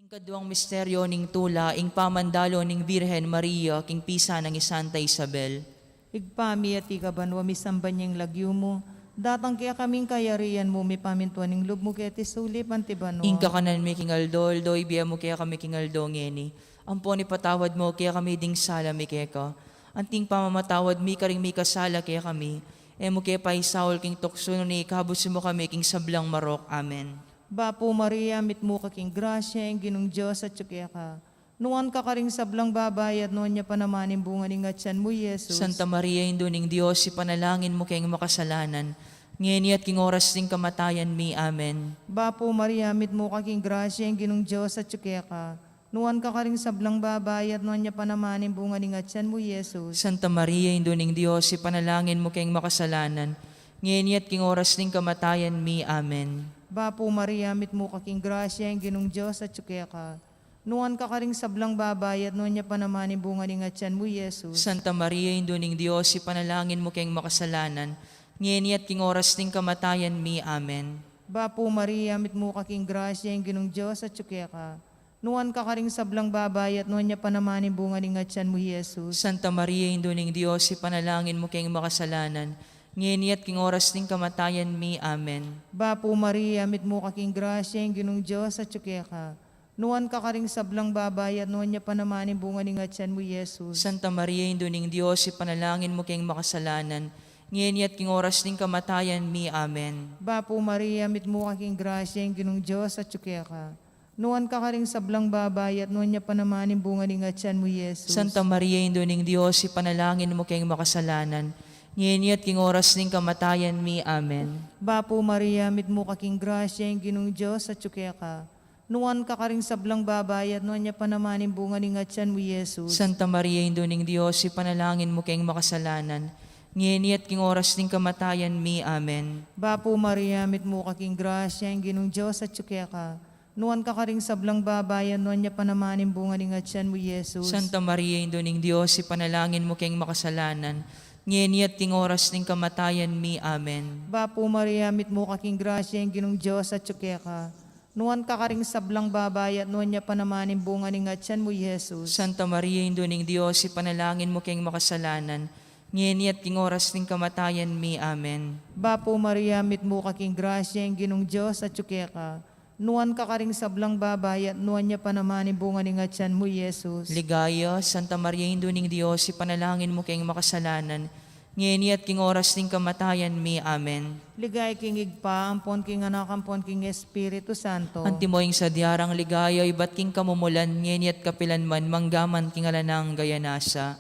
Ikaduang misteryo ning tula, ing pamandalo ning Birhen Maria, king pisa ng Santa Isabel. Igpami at ikabanwa misambanyang lagyo mo, datang kaya kaming kayarian mo, may pamintuan ng lub mo kaya tisulip antibano. Ingka kanan mi king aldol, doy biya mo kaya kami king aldo ngeni. Ampon ipatawad mo kaya kami ding sala mi kaya ka. Anting pamamatawad mi karing mi kasala kaya kami. Emo kaya pa isaul king tukso ni ikabos mo kami king sablang marok. Amen. Bapo Maria, mit mo kaking grasya, ang ginong Diyos at tsukya ka. Nuan ka karing sablang babayat, noon niya panamanin bunga ni ngatsan mo, Yesus. Santa Maria, Indo ning Diyos, ipanalangin mo kayong makasalanan. Ngayon at king oras ding kamatayan mi. Amen. Bapo Maria, mit mo kaking grasya, ang ginong Diyos at tsukya ka. Nuan ka karing sablang babayat, noon niya panamanin bunga ni ngatsan mo, Yesus. Santa Maria, Indo ning Diyos, ipanalangin mo kayong makasalanan. Ngayon at king oras ding kamatayan mi. Amen. Bapo Maria, mit mo kaking grasya, ang ginong Diyos at tsukya ka. Nuan ka karing sablang babayat, noon niya panamanin bunga ni ngatsan mo, Yesus. Santa Maria, Indo ning Diyos, ipanalangin mo kayong makasalanan. Ngayon at king oras ding kamatayan mi. Amen. Bapo Maria, mit mo kaking grasya, ang ginong Diyos at tsukya ka. Nuan ka karing sablang babayat, noon niya panamanin bunga ni ngatsan mo, Yesus. Santa Maria, Indo ning Diyos, ipanalangin mo kayong makasalanan. Ngayon at king oras ding kamatayan mi. Amen. Bapo Maria, mit mo kaking grasya, ang ginong Diyos at tsukya ka. Nuan ka karing sablang babayat, noon niya panamanin bunga ni ngatsan mo, Yesus. Santa Maria, Indo ning Diyos, ipanalangin mo kayong makasalanan. Ngayon at king oras ding kamatayan mi. Amen. Bapo Maria, mit mo kaking grasya, ang ginong Diyos at tsukya ka. Nuan ka karing sablang babayat, noon niya panamanin bunga ni ngatsan mo, Yesus. Santa Maria, Indo ning Diyos, ipanalangin mo kayong makasalanan. Ngayon at king oras ding kamatayan mi. Amen. Bapo Maria, mit mo kaking grasya, ang ginong Diyos at tsukya ka. Nuan ka karing sablang babayat, noon niya panamanin bunga ni ngatsan mo, Yesus. Santa Maria, Indo ning Diyos, ipanalangin mo kayong makasalanan. Ngayon at king oras ding kamatayan mi. Amen. Bapo Maria, mit mo kaking grasya, ang ginong Diyos at tsukya ka. Nuan ka karing sablang babayat, noon niya panamanin bunga ni ngatsan mo, Yesus. Santa Maria, Indo ning Diyos, ipanalangin mo kayong makasalanan. Ngayon at king oras ding kamatayan mi. Amen. Bapo Maria, mit mo kaking grasya, ang ginong Diyos at tsukya ka. Nuan ka karing sablang babayat, noon niya panamanin bunga ni ngatsan mo, Yesus. Santa Maria, Indo ning Diyos, ipanalangin mo kayong makasalanan. Ngayon at king oras ding kamatayan mi. Amen. Bapo Maria, mit mo kaking grasya, ang ginong Diyos at tsukya ka. Nuan ka karing sablang babayat, noon niya panamanin bunga ni ngatsan mo, Yesus. Ligaya, Santa Maria, Indo ning Diyos, ipanalangin mo kayong makasalanan. Ngayon at king oras ding kamatayan mi. Amen. Ligay king igpa, ampon king anak, ampon king Espiritu Santo. Antimoing sa diarang ligaya, iba't king kamumulan, ngayon at kapilanman, manggaman king alanang gayanasa.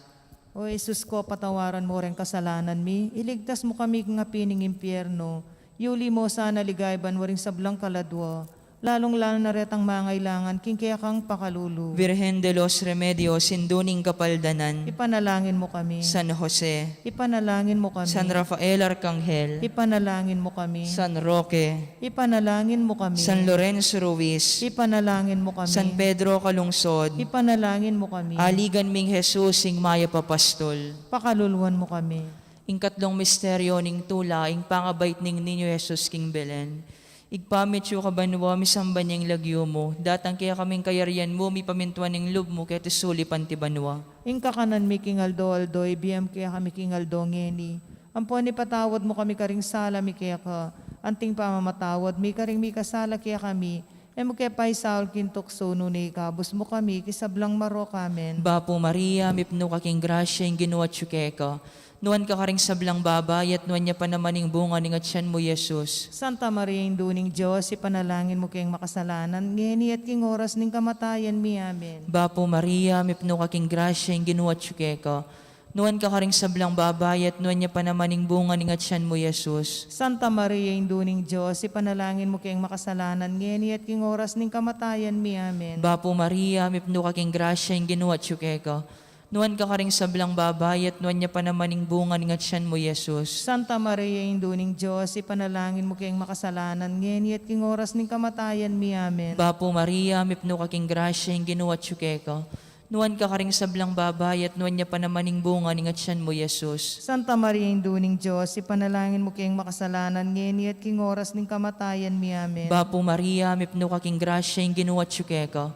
O Jesus ko, patawaran mo rin kasalanan mi, iligtas mo kami ng apining impyerno, yuli mo sana ligay banwaring sablang kaladwa, lalong-lalo na retang mangailangan, king kaya kang pakalulu. Virgen de los Remedios, sinduning kapaldanan. Ipanalangin mo kami. San Jose, Ipanalangin mo kami. San Rafael Arcangel, Ipanalangin mo kami. San Roque, Ipanalangin mo kami. San Lorenzo Ruiz, Ipanalangin mo kami. San Pedro Calungsod, Ipanalangin mo kami. aligan ming Jesus, ing maya papastol. Pakaluluan mo kami. Ing katlong misteryo ning tula, ing pangabait ning Niño Jesus king Belen. Igpamit yu kabanwa, misamba niyang lagyo mo, datang kaya kaming kayarian mo, mi pamintuan ng lub mo, kaya tisuli pantibanwa. Ing kakanan mi kingaldo aldo, ibiyam kaya kami kingaldo ngeni. Ampon ipatawad mo kami karing sala mi kaya ka, anting pamamatawad mi karing mi kasala kaya kami, mo kaya pa'y saul kintukso ni kabus mo kami, kisablang marok amen. Bapo Maria, mipno kaking grasya, ing ginawa tsukeka. Nuan ka karing sablang babayat, nuan niya pa naman ing bunga ning atyan mo, Jesus. Santa Maria, induning Diyos, ipanalangin mo kayong makasalanan, ngeni at king oras ning kamatayan mi, amen. Bapo Maria, mipno kaking grasya, ing ginawa tsukeka. Nuan ka karing sablang babayat, nuan niya pa naman ing bunga ning atyan mo, Jesus. Santa Maria, induning Diyos, ipanalangin mo kayong makasalanan, ngeni at king oras ning kamatayan mi, amen. Bapo Maria, mipno kaking grasya, ing ginawa tsukeka. Nuan ka karing sablang babayat, nuan niya pa naman ing bunga ning atyan mo, Jesus. Santa Maria, induning Diyos, ipanalangin mo kayong makasalanan, ngeni at king oras ning kamatayan mi, amen. Bapo Maria, mipno kaking grasya, ing ginawa tsukeka. Nuan ka karing sablang babayat, nuan niya pa naman ing bunga ning atyan mo, Jesus. Santa Maria, induning Diyos, ipanalangin mo kayong makasalanan, ngeni at king oras ning kamatayan mi, amen. Bapo Maria, mipno kaking grasya, ing ginawa tsukeka.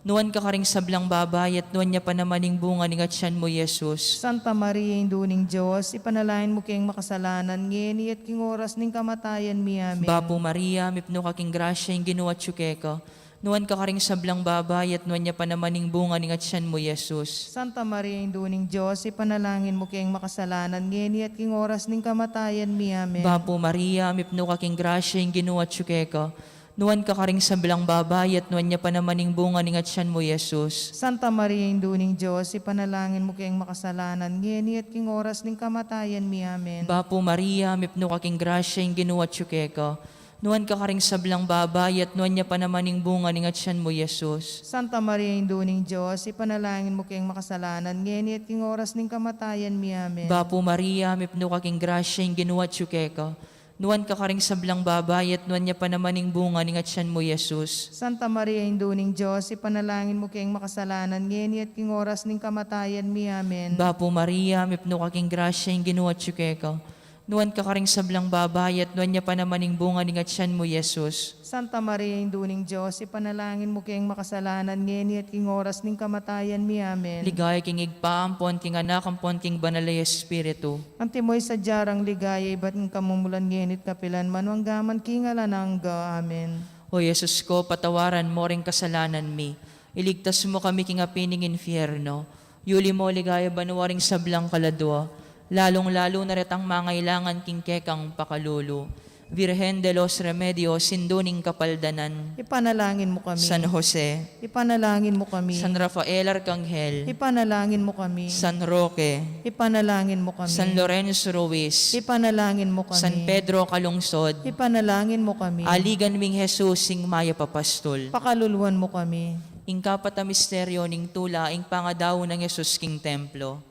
Nuan ka karing sablang babay at nuan niya pa namaning bunga ni tiyan mo, Jesus. Santa Maria, Induning Diyos, ipanalangin mo kayong makasalanan, ngeni at king oras ning kamatayan mi. Amen. Bapo Maria, mipno kaking grasya yung ginawa tsukeka. Nuan ka karing sablang babay at nuan niya pa namaning bunga ni tiyan mo, Jesus. Santa Maria, Induning Diyos, ipanalangin mo kayong makasalanan, ngeni at king oras ning kamatayan mi. Amen. Bapo Maria, mipno kaking grasya yung ginawa tsukeka. Nuan ka karing sablang babay at nuan niya pa namaning bunga ni tiyan mo, Jesus. Santa Maria, Induning Diyos, ipanalangin mo kayong makasalanan, ngeni at king oras ning kamatayan mi. Amen. Bapo Maria, mipno kaking grasya yung ginawa tsukeka. Nuan ka karing sablang babay at nuan niya pa namaning bunga ni tiyan mo, Jesus. Santa Maria, Induning Diyos, ipanalangin mo kayong makasalanan, ngeni at king oras ning kamatayan mi. Amen. Bapo Maria, mipno kaking grasya yung ginawa tsukeka. Nuan ka karing sablang babay at nuan niya pa namaning bunga ni tiyan mo, Jesus. Santa Maria, Induning Diyos, ipanalangin mo kayong makasalanan, ngeni at king oras ning kamatayan mi. Amen. Bapo Maria, mipno kaking grasya yung ginawa tsukeka. Nuan ka karing sablang babay at nuan niya pa namaning bunga ni tiyan mo, Jesus. Santa Maria, Induning Diyos, ipanalangin mo kayong makasalanan, ngeni at king oras ning kamatayan mi. Amen. Ligaya king igpaampon king anak ampon king banalay espiritu. Antimoy sa jarang ligaya, iba't ng kamumulan ngenit kapilan, manwanggaman kingalanangga. Amen. O Jesus ko, patawaran mo ring kasalanan mi. Iligtas mo kami king apining infierno. Yuli mo ligaya banuwaring sablang kaladwa. Lalong-lalo na retang mangailangan king kekang pakalulu. Virgen de los Remedios, sinduning kapaldanan. Ipanalangin mo kami. San Jose, Ipanalangin mo kami. San Rafael Arcangel, Ipanalangin mo kami. San Roque, Ipanalangin mo kami. San Lorenzo Ruiz, Ipanalangin mo kami. San Pedro Calungsod, Ipanalangin mo kami. aligan ming Jesus sing maya papastol. Pakaluluan mo kami. Ingkapata misteryo ning tula ing pangadaw ng Jesus king templo.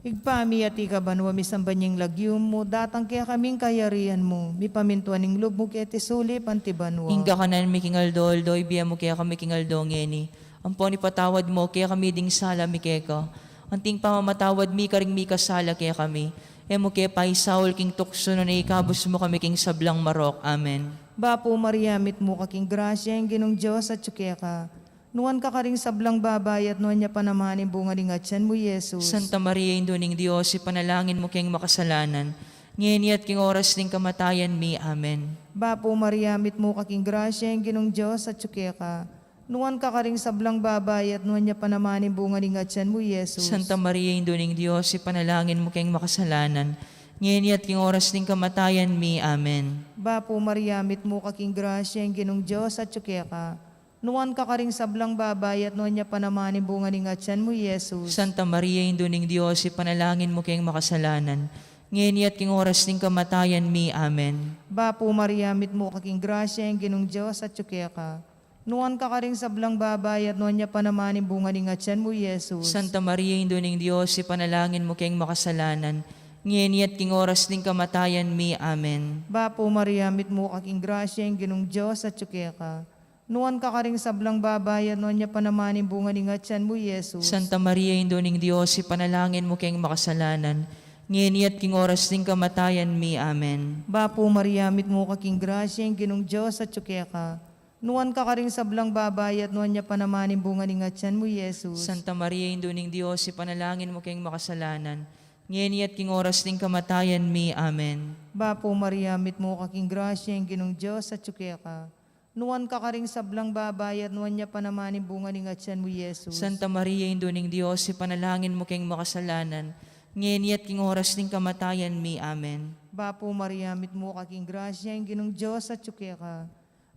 Igpami at ikabanwa misambanyang lagyum mo, datang kaya kaming kayarian mo, mi pamintuan ning lubog eti suli pantibanwa. Ingka kanan mi kingaldo, ibigay mo kaya kami kingaldo ngeni. Ampon ipatawad mo kaya kami ding sala mi keka. Anting pamamatawad mi karing mi kasala kaya kami. Emo kaya paisaul king tukso na ikabos mo kami king sablang marok. Amen. Bapo Maria, mit mo kaking grasya, ang ginong Diyos at tsukeka. Nuan ka karing sablang babay at nuan niya panamanin bunga ning atyan mo, Jesus. Santa Maria, Induning Diyos, ipanalangin mo kayong makasalanan. Ngeni at king oras ning kamatayan mi. Amen. Bapo Maria, mit mo kaking grasya, ang ginong Diyos at tsukeka. Nuan ka karing sablang babay at nuan niya panamanin bunga ning atyan mo, Jesus. Santa Maria, Induning Diyos, ipanalangin mo kayong makasalanan. Ngeni at king oras ning kamatayan mi. Amen. Bapo Maria, mit mo kaking grasya, ang ginong Diyos at tsukeka. Nuan ka karing sablang babay at nuan niya panamanin bunga ning atyan mo, Jesus. Santa Maria, Induning Diyos, ipanalangin mo kayong makasalanan. Ngeni at king oras ning kamatayan mi. Amen. Bapo Maria, mit mo kaking grasya, ang ginong Diyos at tsukeka. Nuan ka karing sablang babay at nuan niya panamanin bunga ning atyan mo, Jesus. Santa Maria, Induning Diyos, ipanalangin mo kayong makasalanan. Ngeni at king oras ning kamatayan mi. Amen. Bapo Maria, mit mo kaking grasya, ang ginong Diyos at tsukeka. Nuan ka karing sablang babay at nuan niya panamanin bunga ning atyan mo, Jesus. Santa Maria, Induning Diyos, ipanalangin mo kayong makasalanan. Ngeni at king oras ning kamatayan mi. Amen. Bapo Maria, mit mo kaking grasya, ang ginong Diyos at tsukeka. Nuan ka karing sablang babay at nuan niya panamanin bunga ning atyan mo, Jesus. Santa Maria, Induning Diyos, ipanalangin mo kayong makasalanan. Ngeni at king oras ning kamatayan mi. Amen. Bapo Maria, mit mo kaking grasya, ang ginong Diyos at tsukeka. Nuan ka karing sablang babay at nuan niya panamanin bunga ning atyan mo, Jesus. Santa Maria, Induning Diyos, ipanalangin mo kayong makasalanan. Ngeni at king oras ning kamatayan mi. Amen. Bapo Maria, mit mo kaking grasya, ang ginong Diyos at tsukeka.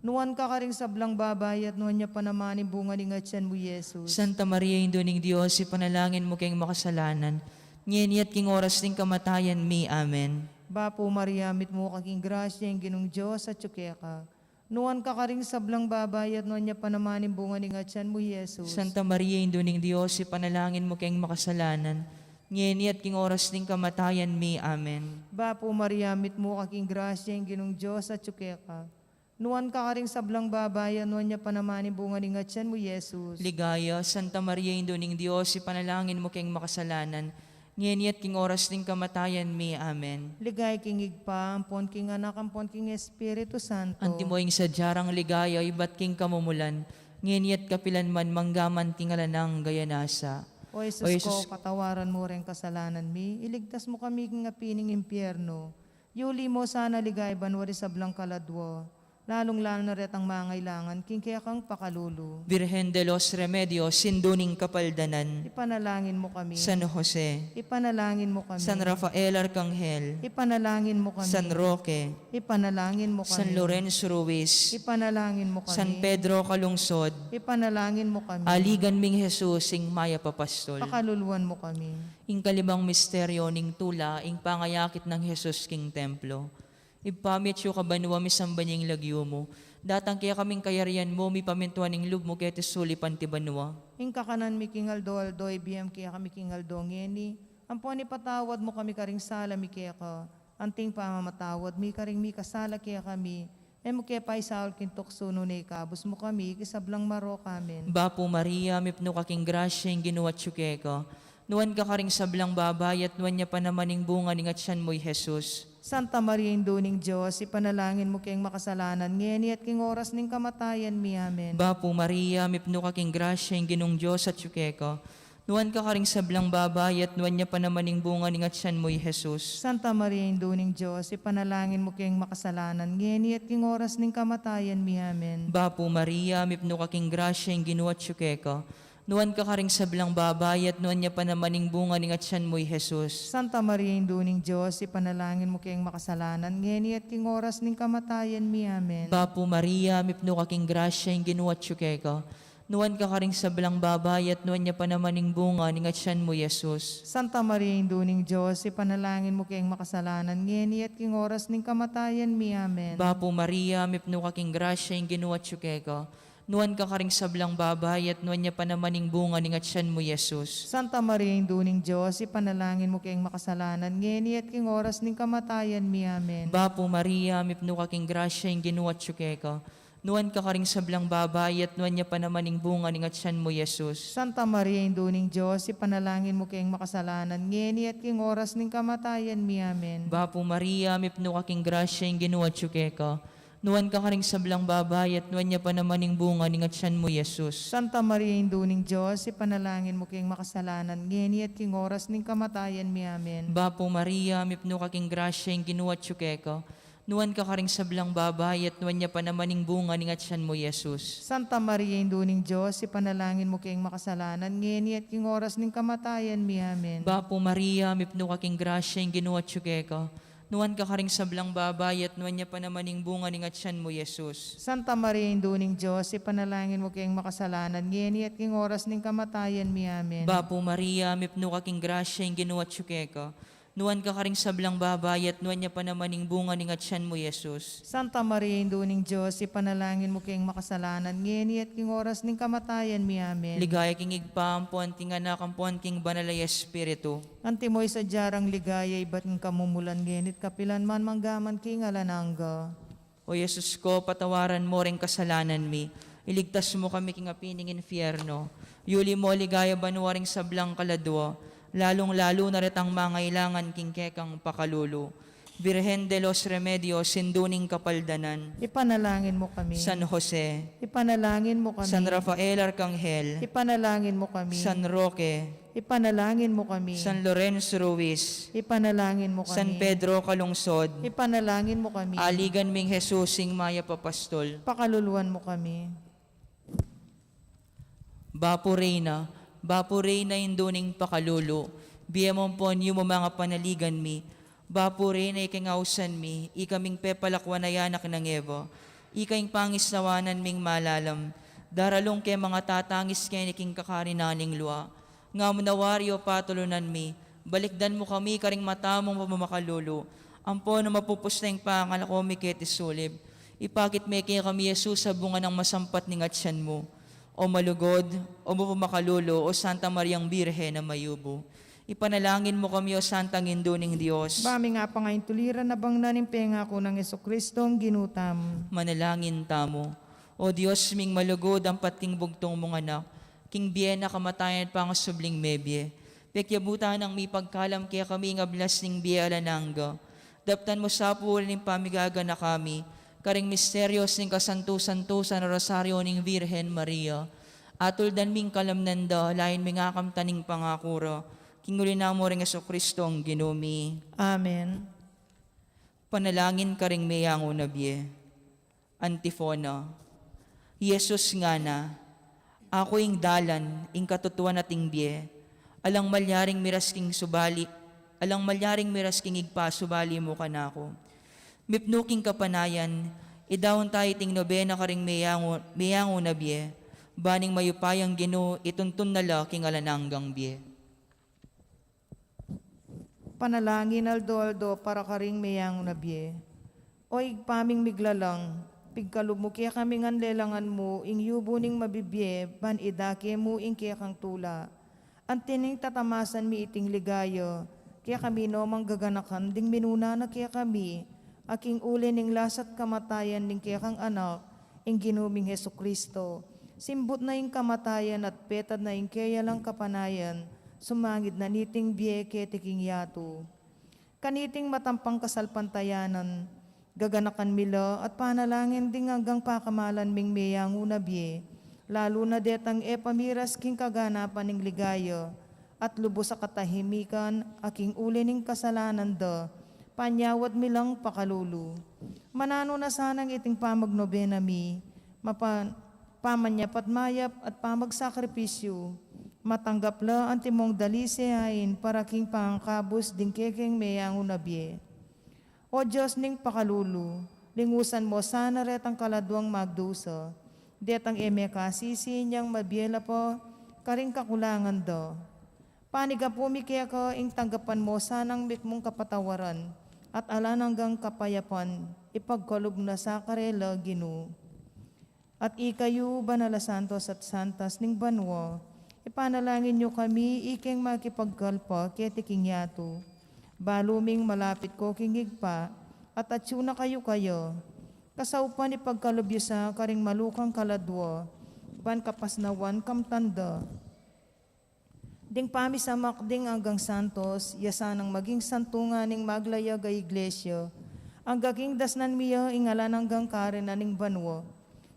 Nuan ka karing sablang babay at nuan niya panamanin bunga ning atyan mo, Jesus. Santa Maria, Induning Diyos, ipanalangin mo kayong makasalanan. Ngeni at king oras ning kamatayan mi. Amen. Bapo Maria, mit mo kaking grasya, ang ginong Diyos at tsukeka. Nuan ka karing sablang babay at nuan niya panamanin bunga ning atyan mo, Jesus. Santa Maria, Induning Diyos, ipanalangin mo kayong makasalanan. Ngeni at king oras ning kamatayan mi. Amen. Bapo Maria, mit mo kaking grasya, ang ginong Diyos at tsukeka. Nuan ka karing sablang babay at nuan niya panamanin bunga ning atyan mo, Jesus. Ligaya, Santa Maria, Induning Diyos, ipanalangin mo kayong makasalanan. Ngeni at king oras ning kamatayan mi. Amen. Ligay king igpa, ampon king anak, ampon king Espiritu Santo. Antimoing sa jarang ligaya, iba't king kamumulan. ngeniat kapilanman manggaman tingala ng gayanasa. O Jesus ko, patawaran mo rin kasalanan mi, iligtas mo kami ng apining impyerno. Yuli mo sana ligay banwari sa blang kaladwo, lalong-lalo na ret ang mangailangan, kaya kang pakalulu. Birhen de los Remedios, sinduning kapaldanan. Ipanalangin mo kami. San Jose, Ipanalangin mo kami. San Rafael Arcangel, Ipanalangin mo kami. San Roque, Ipanalangin mo kami. San Lorenzo Ruiz, Ipanalangin mo kami. San Pedro Calungsod, Ipanalangin mo kami. aligan ming Jesus, ing maya papastol. Pakaluluan mo kami. Ing kalimang misteryo ning tula, ing pangayakit ng Jesus king templo. Ipamit yu kabanwa mi sambanyang lagyo mo. Datang kaya kaming kayarian mo, mi pamintuan ning lub mo kaya tisulipan ti banwa. Ing kakanan mi kingaldo aldoy biyam kaya kami kingaldo ngeni. Ampon ipatawad mo kami karing sala mi kaya ka. Anting pamamatawad mi karing mi kasala kaya kami. Mo kaya paisaol kintukso no na ikabos mo kami kisablang maro kamen. Bapo Maria, mipno kaking grasya ing ginuwat yu kaya ka. Nuwan ka karing sablang babay at nuwan niya pa naman ing bunga ning atyan mo'y Jesus. Santa Maria Induning Diyos, ipanalangin mo kayong makasalanan, ngeni at king oras ning kamatayan mi, amen. Bapo Maria, mipno kaking grasya ing ginong Diyos at yu kaya ka. Nuwan ka karing sablang babay at nuwan niya pa naman ing bunga ning atyan mo'y Jesus. Santa Maria Induning Diyos, ipanalangin mo kayong makasalanan, ngeni at king oras ning kamatayan mi, amen. Bapo Maria, mipno kaking grasya ing ginuwat yu kaya ka. Nuwan ka karing sablang babay at nuwan niya pa naman ing bunga ning atyan mo'y Jesus. Santa Maria Induning Diyos, ipanalangin mo kayong makasalanan, ngeni at king oras ning kamatayan mi, amen. Bapo Maria, mipno kaking grasya ing ginuwat yu kaya ka. Nuwan ka karing sablang babay at nuwan niya pa naman ing bunga ning atyan mo'y Jesus. Santa Maria Induning Diyos, ipanalangin mo kayong makasalanan, ngeni at king oras ning kamatayan mi, amen. Bapo Maria, mipno kaking grasya ing ginuwat yu kaya ka. Nuwan ka karing sablang babay at nuwan niya pa naman ing bunga ning atyan mo, Jesus. Santa Maria Induning Diyos, ipanalangin mo kayong makasalanan, ngeni at king oras ning kamatayan mi, amen. Bapo Maria, mipno kaking grasya ing ginuwat yu kaya ka. Nuwan ka karing sablang babay at nuwan niya pa naman ing bunga ning atyan mo, Jesus. Santa Maria Induning Diyos, ipanalangin mo kayong makasalanan, ngeni at king oras ning kamatayan mi, amen. Bapo Maria, mipno kaking grasya ing ginuwat yu kaya ka. Nuwan ka karing sablang babay at nuwan niya pa naman ing bunga ning atyan mo, Jesus. Santa Maria Induning Diyos, ipanalangin mo kayong makasalanan, ngeni at king oras ning kamatayan mi, amen. Bapo Maria, mipno kaking grasya ing ginuwat yu kaya ka. Nuwan ka karing sablang babay at nuwan niya pa naman ing bunga ning atyan mo, Jesus. Santa Maria Induning Diyos, ipanalangin mo kayong makasalanan, ngeni at king oras ning kamatayan mi, amen. Bapo Maria, mipno kaking grasya ing ginuwat yu kaya ka. Nuwan ka karing sablang babay at nuwan niya pa naman ing bunga ning atyan mo, Jesus. Santa Maria Induning Diyos, ipanalangin mo kayong makasalanan, ngeni at king oras ning kamatayan mi, amen. Bapo Maria, mipno kaking grasya ing ginuwat yu kaya ka. Nuwan ka karing sablang babay at nuwan niya pa naman ing bunga ning atyan mo, Jesus. Santa Maria Induning Diyos, ipanalangin mo kayong makasalanan, ngeni at king oras ning kamatayan mi, amen. Ligaya king igpaampuan ting anak ampuan king banalay espiritu. Antimoy sa jarang ligaya, iba't ng kamumulan, ngenit kapilan man manggaman king alanangga. O Jesus ko, patawaran mo ring kasalanan mi. Iligtas mo kami king apining infierno. Yuli mo ligaya banwaring sablang kaladwa. Lalong-lalo na retang mangailangan king kekang pakalulu. Birhen de los Remedios, sinduning kapaldanan. Ipanalangin mo kami. San Jose, Ipanalangin mo kami. San Rafael Arcangel, Ipanalangin mo kami. San Roque, Ipanalangin mo kami. San Lorenzo Ruiz, Ipanalangin mo kami. San Pedro Calungsod, Ipanalangin mo kami. aligan ming Jesus ing maya papastol. Pakaluluan mo kami. Bapo Reyna induning pakalulu, biyamon pon yung mga panaligan mi, Bapo Reyna ikangausan mi, ikaming pepalakwan na yanak ng Evo, ikaing pangis nawanan ming malalam, daralong ke mga tatangis keniking kakarinaning luwa, nga munawaryo patulunan mi, balikdan mo kami karing matamong pamamakalulu, ampo na mapupus na yung pangalako mi ketisulib, ipakit me kaya kami Jesus sa bunga ng masampat ning atyan mo, o malugod, o mapamakalulo, o Santa Mariang Birhen na mayubo. Ipanalangin mo kami, o Santang Induning Diyos. Bami nga pa ngayon tuliran na bang nanimpenga ko ng Jesucristong ginutam. Manalangin tamo. O Diyos ming malugod ang pating bugtong mong anak, king biyen na kamatayan pa ang subling mebye. Pekyabutan ang may pagkalam kaya kami nga blas ning biye alanangga. Daptan mo sa pulin ng pamigaga na kami, karing misteryos ning kasanto-santo sa rosaryo ning Virhen Maria. Atul dan ming kalamnanda, lain ming akamtaning pangakuro, kinguli na mo ring Kristo ang ginumi. Amen. Panalangin karing mayango na biye. Antifona. Yesus nga na, ako ing dalan, ing katutuan ating biye, alang malyaring miras king subali, alang malyaring miras king igpa, subali mo ka na ako. Mipnuking kapanayan, idawon tayo ting nobena karing mayango na biye, baning mayupayang Ginoo ituntun nala king alananggang biye. Panalangin aldo para karing mayang nabye. O igpaming miglalang, pigkalumo kaya kami ngan lelangan mo, ing yubo ning mabibye, ban idake mo ing kaya kang tula. Antining tatamasan mi iting ligayo, kaya kami no manggaganakan, ding minuna na kaya kami, aking uli ning lasat kamatayan ning kaya kang anak, ing ginuming Heso Kristo. Simbot na ing kamatayan at petad na ing kaya lang kapanayan, sumangid na niting biye ketiking yato. Kaniting matampang kasalpantayanan, gaganakan mila at panalangin ding hanggang pakamalan ming mayango na biye, lalo na detang pamiras king kaganapan ning ligayo, at lubos sa katahimikan, aking uli ning kasalanan da, panyawad milang pakalulu. Manano na sanang iting pamagnobena mi, pamanyapat mayap at pamagsakripisyo, matanggap la ang timong dalisehain para king pangkabos ding kekeng mayango na biye. O Diyos ning pakalulu, lingusan mo sana retang kaladwang magdusa, detang kasisi niyang mabiyela po, karing kakulangan do. Paniga po mikaya ka ing tanggapan mo sanang mikmong kapatawaran, at alan hanggang kapayapan, ipagkalub na sa karela Ginoo. At ikayo, Banala Santos at Santas ning banwa, ipanalangin nyo kami, iking makipagkalpa, ketiking yato. Baluming malapit ko kingigpa, at atsuna kayo, kasaupan ipagkalubyo sa karing malukang kaladwa, ban kapasnawan kamtanda. Ding pamisamak ding hanggang Santos, yasanang maging santunganing maglayag ay iglesia, ang gaging dasnan miya ingalan hanggang karen aning banwa,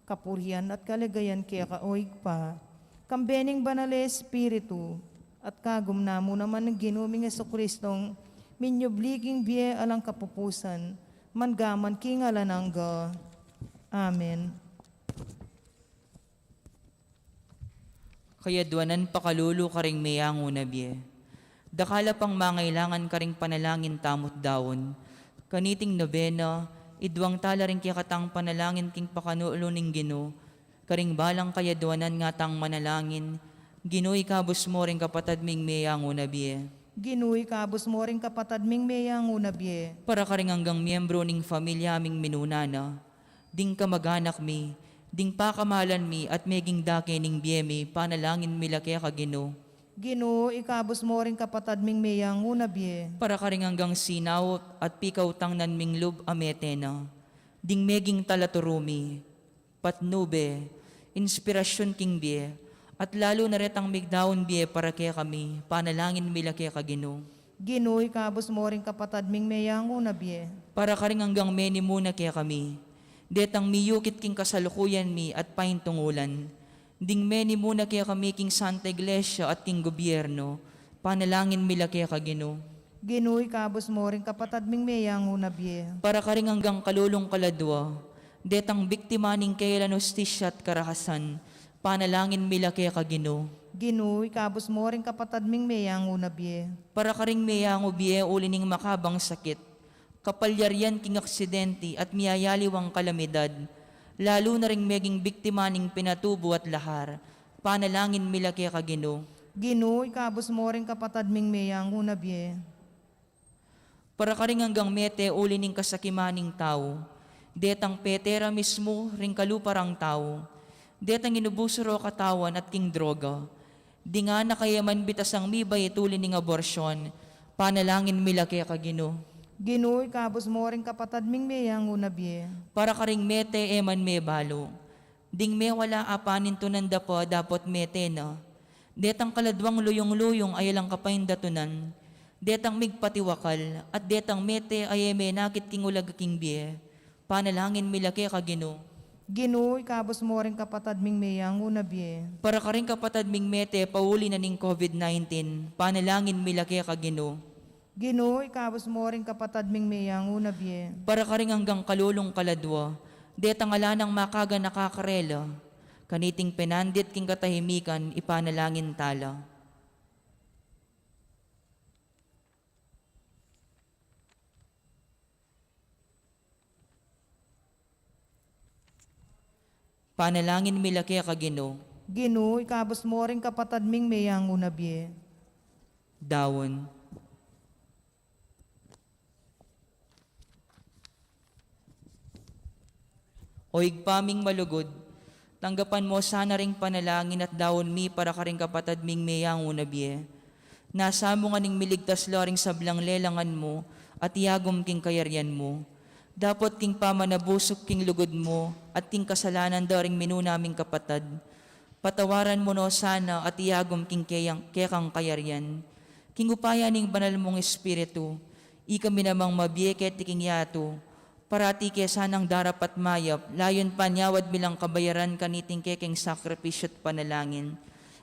kapurihan at kaligayan kaya kaoig pa, kambening banal Espiritu, at kagum na mo naman ng ginuming Heso Kristong, minyobliging biye alang kapupusan, mangaman kingalanangga. Amen. Kaya duwanan pakalulu karing mayango na biye. Dakala pang mangailangan karing panalangin tamot dawon, kaniting nobena, idwang tala rin kaya katang panalangin king pakanuulo ning Ginoo, karing balang kaya duwanan nga tang manalangin, Ginoo ikabos mo rin kapatad ming mayango na biye. Ginoo ikabos mo rin kapatad ming mayango na biye. Para karing hanggang miyembro ning familya aming minunana, ding kamag-anak mi, ding pakamalan mi at meging dake ning biye mi, panalangin mila kaya ka Ginoo. Ginoo ikabos mo rin kapatad ming mayango na biye. Para karing hanggang sinaw at pikaw tangnan ming lub ametena, ding meging talaturumi, patnube, inspirasyon king biye, at lalo na retang migdaon biye para kaya kami, panalangin mila kaya ka Ginoo. Ginoo ikabos mo rin kapatad ming mayango na biye. Para karing hanggang meni muna kaya kami, detang miyukit king kasalukuyan mi at paintungulan, ding meni muna kaya kami king Santa Iglesia at king gobyerno, panalangin mila kaya ka Ginoo. Ginoo ikabos mo rin kapatad ming mayango na biye. Para karing hanggang kalulong kaladwa, detang biktima ning kailan hustisya at karahasan, panalangin mila kaya ka Ginoo. Ginoo ikabos mo rin kapatad ming mayango na biye. Para karing mayango biye uli ning makabang sakit, kapalyaryan king aksidente at miyayaliwang kalamidad, lalo na ring meging biktima ning pinatubo at lahar, panalangin mila kaya ka Ginoo. Ginoo ikabos mo rin kapatad ming mayango na biye. Para karing hanggang mete uli ning kasakimaning tao, detang petera mismo ring kaluparang tao, detang inubusuro katawan at king droga, di nga na kaya man bitasang mibay ituli ning aborsyon, panalangin mila kaya ka Ginoo. Ginoo ikabos mo rin kapatad ming mayango na biye. Para karing mete man me balo, ding me wala apanin tunanda po dapot mete na, detang kaladwang luyong-luyong ay lang kapain datunan, detang migpatiwakal at detang mete ay me nakit king ulag king biye, Panalangin milaki ka Ginoo. Ginoo, ikabos mo rin kapatad ming mayang unabye. Para ka rin kapatad ming mete, pauli na ning COVID-19. Panalangin milaki ka Ginoo. Ginoo, ikabos mo rin kapatad ming mayang unabye. Para ka rin hanggang kalulong kaladwa. Det ang alanang makaga nakakarela. Kaniting penandit king katahimikan, ipanalangin tala. Panalangin milaki ka Ginoo. Ginoo, ikabos mo rin kapatad ming mayang unabye. Dawon. Oig paming malugod, tanggapan mo sana ring panalangin at dawon mi para ka ring kapatad ming mayang unabye. Nasa mo nga ning miligtas laring sablang lelangan mo at iyagom king kayaryan mo. Dapat king pamanabusok king lugod mo at king kasalanan daring minunaming kapatad. Patawaran mo no sana at iyagom king kekang kayaryan. King upaya ning banal mong espiritu, ikami namang mabieket king yato, parati kaya sanang darapat mayap, layon panyawad bilang kabayaran kaniting kekeng sakripisyo at panalangin.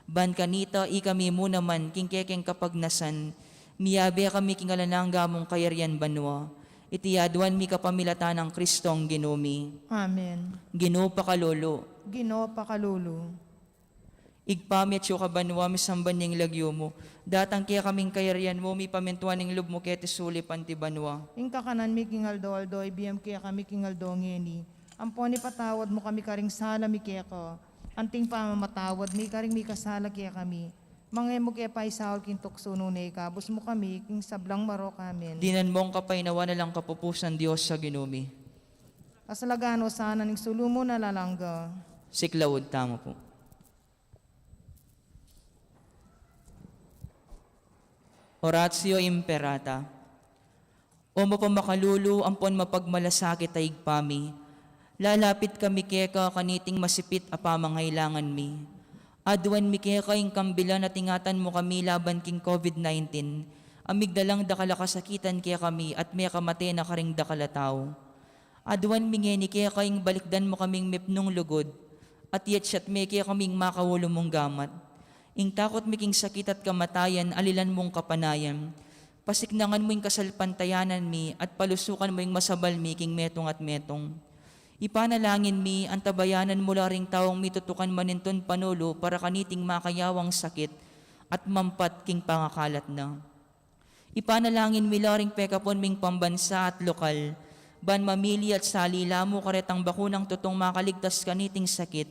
Ban kanita, ikami mo naman, king kekeng kapagnasan, miyabe kami king alanangga mong kayaryan banwa. Itiyaduan mi kapamilata ng Kristong Ginumi. Amen. Ginoo pakalolo. Ginoo, pakalulu. Igpami at siyo kabanwa, misamban niyang lagyo mo. Datang kaya kaming kayaryan mo, mi pamintuan ng lub mo kaya tisuli pantibanwa. Ingka kanan mi kingaldo-aldo, ibiyam kaya kami kingaldo ngeni. Amponi patawad mo kami karing sala mi kaya ko. Anting pamamatawad mi karing mi kasala kaya kami. Mangay mo kaya paisaol king tuksuno na ikabos mo kami king sablang marok amin. Dinan mong kapainawa na lang kapupusan Diyos sa Ginumi. Kasalagano sana ning sulumo na lalangga. Siklawod tama po. Oratio Imperata. O mapamakalulu, ampon mapagmalasakit ay igpami. Lalapit kami keka kaniting masipit apamangailangan mi. Aduan mi keka ing kambilan at ingatan mo kami laban king COVID-19. Amigdalang dakalakasakitan kaya kami at may kamate na karing dakalataw. Aduan mi ngeni keka ing balikdan mo kaming mipnong lugod. At yet siyat may kaya kaming makawulo mong gamat. Ing takot miking sakit at kamatayan, alilan mong kapanayan. Pasiknangan mo yung kasalpantayanan mi at palusukan mo yung masabal mi king metong at metong. Ipanalangin mi, antabayanan mula ring taong mitutukan maninton panulo para kaniting makayawang sakit at mampat king pangakalat na. Ipanalangin mi laring pekapon ming pambansa at lokal, ban mamili at salila mo karetang bakunang tutong makaligtas kaniting sakit,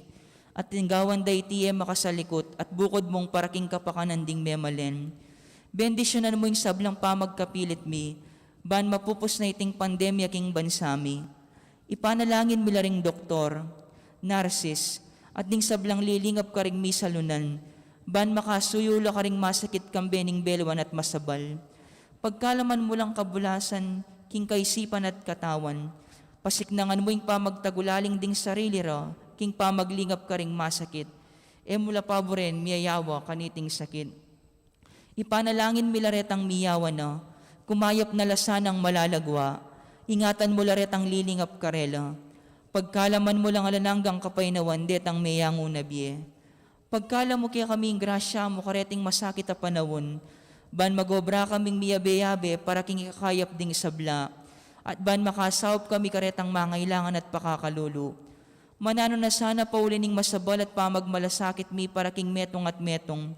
at tinggawan day tiye makasalikot at bukod mong paraking kapakanan ding memalen. Bendisyonan mo yung sablang pamagkapilit mi, ban mapupos na iting pandemya king bansami. Ipanalangin mi laring doktor, narsis, at ning sablang lilingap ka ring mi salunan, ban makasuyula ka ring masakit kang bening belwan at masabal. Pagkalaman mo lang kabulasan, king kaisipan at katawan, pasiknangan mo yung pamagtagulaling ding sarili ra, king pamaglingap ka ring masakit, mula paboren miyayawa kaniting sakit. Ipanalangin mi laretang miyawa na, kumayap na lasanang malalagwa, ingatan mo laretang lilingap karela. Pagkalaman mo lang alananggang kapainawan, detang mayang unabye. Pagkala mo kaya kaming grasya mo kareting masakit a panawon, ban magobra kaming miyabe-yabe para king ikakayap ding sabla, at ban makasawop kami karetang mangailangan at pakakalulu. Manano na sana paulining masabal at pamagmalasakit mi para king metong at metong.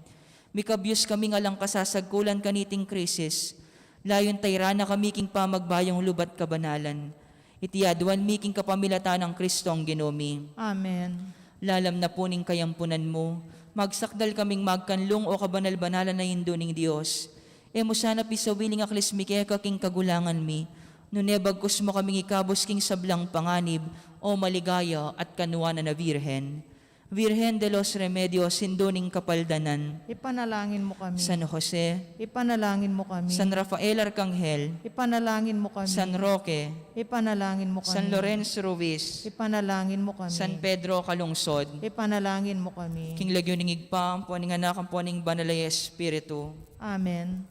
Mikabyos kami nga lang kasasagkulan kaniting krisis, layon tayra na kami king pamagbayong lubat kabanalan. Itiyaduan mi king kapamilata ng Kristong Ginumi. Amen. Lalam na po ning kayampunan mo, magsakdal kaming magkanlong o kabanal-banalan na hindo ning Diyos. Mo sana pisawiling aklis mi kaya king kagulangan mi, nunebagkus mo kaming ikabos king sablang panganib o maligaya at kanuana na Virhen. Virhen de los Remedios, sindoning kapaldanan. Ipanalangin mo kami. San Jose, Ipanalangin mo kami. San Rafael Arcangel, Ipanalangin mo kami. San Roque, Ipanalangin mo kami. San Lorenzo Ruiz, Ipanalangin mo kami. San Pedro Calungsod, Ipanalangin mo kami. King Lagyo ning Igpa, ang puaning anak, ang puaning banalay Espiritu. Amen.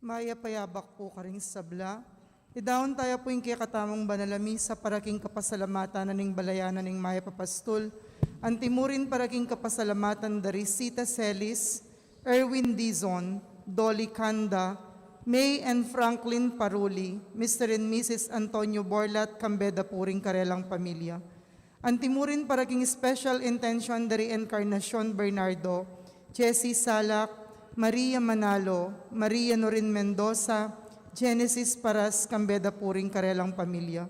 Maya payabak po karing sabla. Idaon tayo po yung kikatamang banalami sa paraking kapasalamatan na ning balayanan ning Maya Papastol. Antimurin paraking kapasalamatan dari Sita Celis, Erwin Dizon, Dolly Kanda, May and Franklin Paruli, Mr. and Mrs. Antonio Borlat, Cambeda Puring Karelang Pamilya. Antimurin paraking special intention dari Encarnacion Bernardo, Jessie Salak, Maria Manalo, Maria Norin Mendoza, Genesis Paras, Cambeda Puring Karelang Pamilya.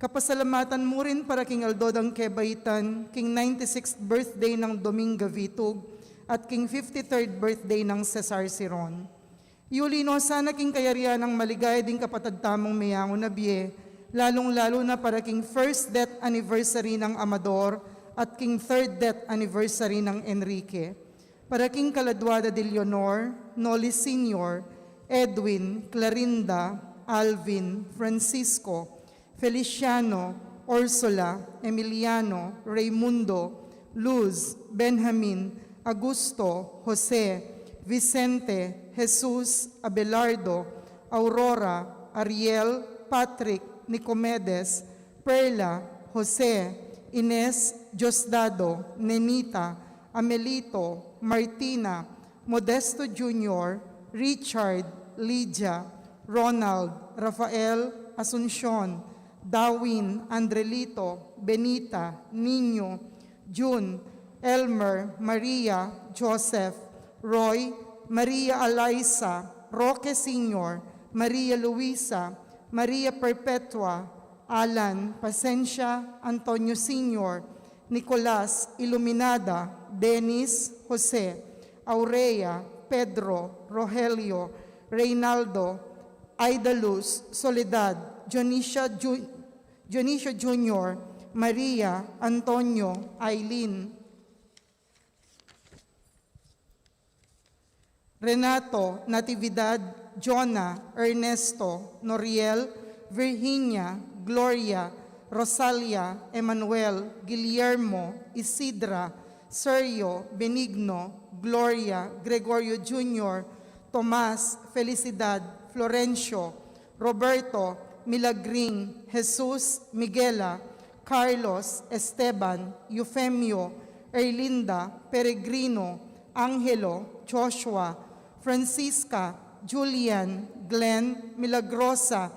Kapasalamatan mo rin para King Aldodang Kebaitan, King 96th birthday ng Dominga Vitug, at King 53rd birthday ng Cesar Siron. Yulino, sana King kayarian ng maligaya ding kapatagtamong mayango na biye, lalong-lalo na para King first death anniversary ng Amador at King third death anniversary ng Enrique. Para King Caladwada de Leonor, Noli Sr., Edwin, Clarinda, Alvin, Francisco, Feliciano, Ursula, Emiliano, Raimundo, Luz, Benjamin, Augusto, Jose, Vicente, Jesus, Abelardo, Aurora, Ariel, Patrick, Nicomedes, Perla, Jose, Ines, Diosdado, Nenita, Amelito, Martina, Modesto Jr., Richard, Lydia, Ronald, Rafael, Asuncion, Darwin, Andrelito, Benita, Nino, June, Elmer, Maria, Joseph, Roy, Maria Alaisa, Roque Sr., Maria Luisa, Maria Perpetua, Alan, Pasencia, Antonio Sr., Nicolas, Iluminada, Dennis, Jose, Aurea, Pedro, Rogelio, Reynaldo, Aidaluz, Soledad, Dionisio Jr., Maria, Antonio, Aileen, Renato, Natividad, Jonah, Ernesto, Noriel, Virginia, Gloria, Rosalia, Emmanuel, Guillermo, Isidra, Sergio, Benigno, Gloria, Gregorio Jr., Tomas, Felicidad, Florencio, Roberto, Milagring, Jesus, Miguela, Carlos, Esteban, Eufemio, Erlinda, Peregrino, Angelo, Joshua, Francisca, Julian, Glenn, Milagrosa,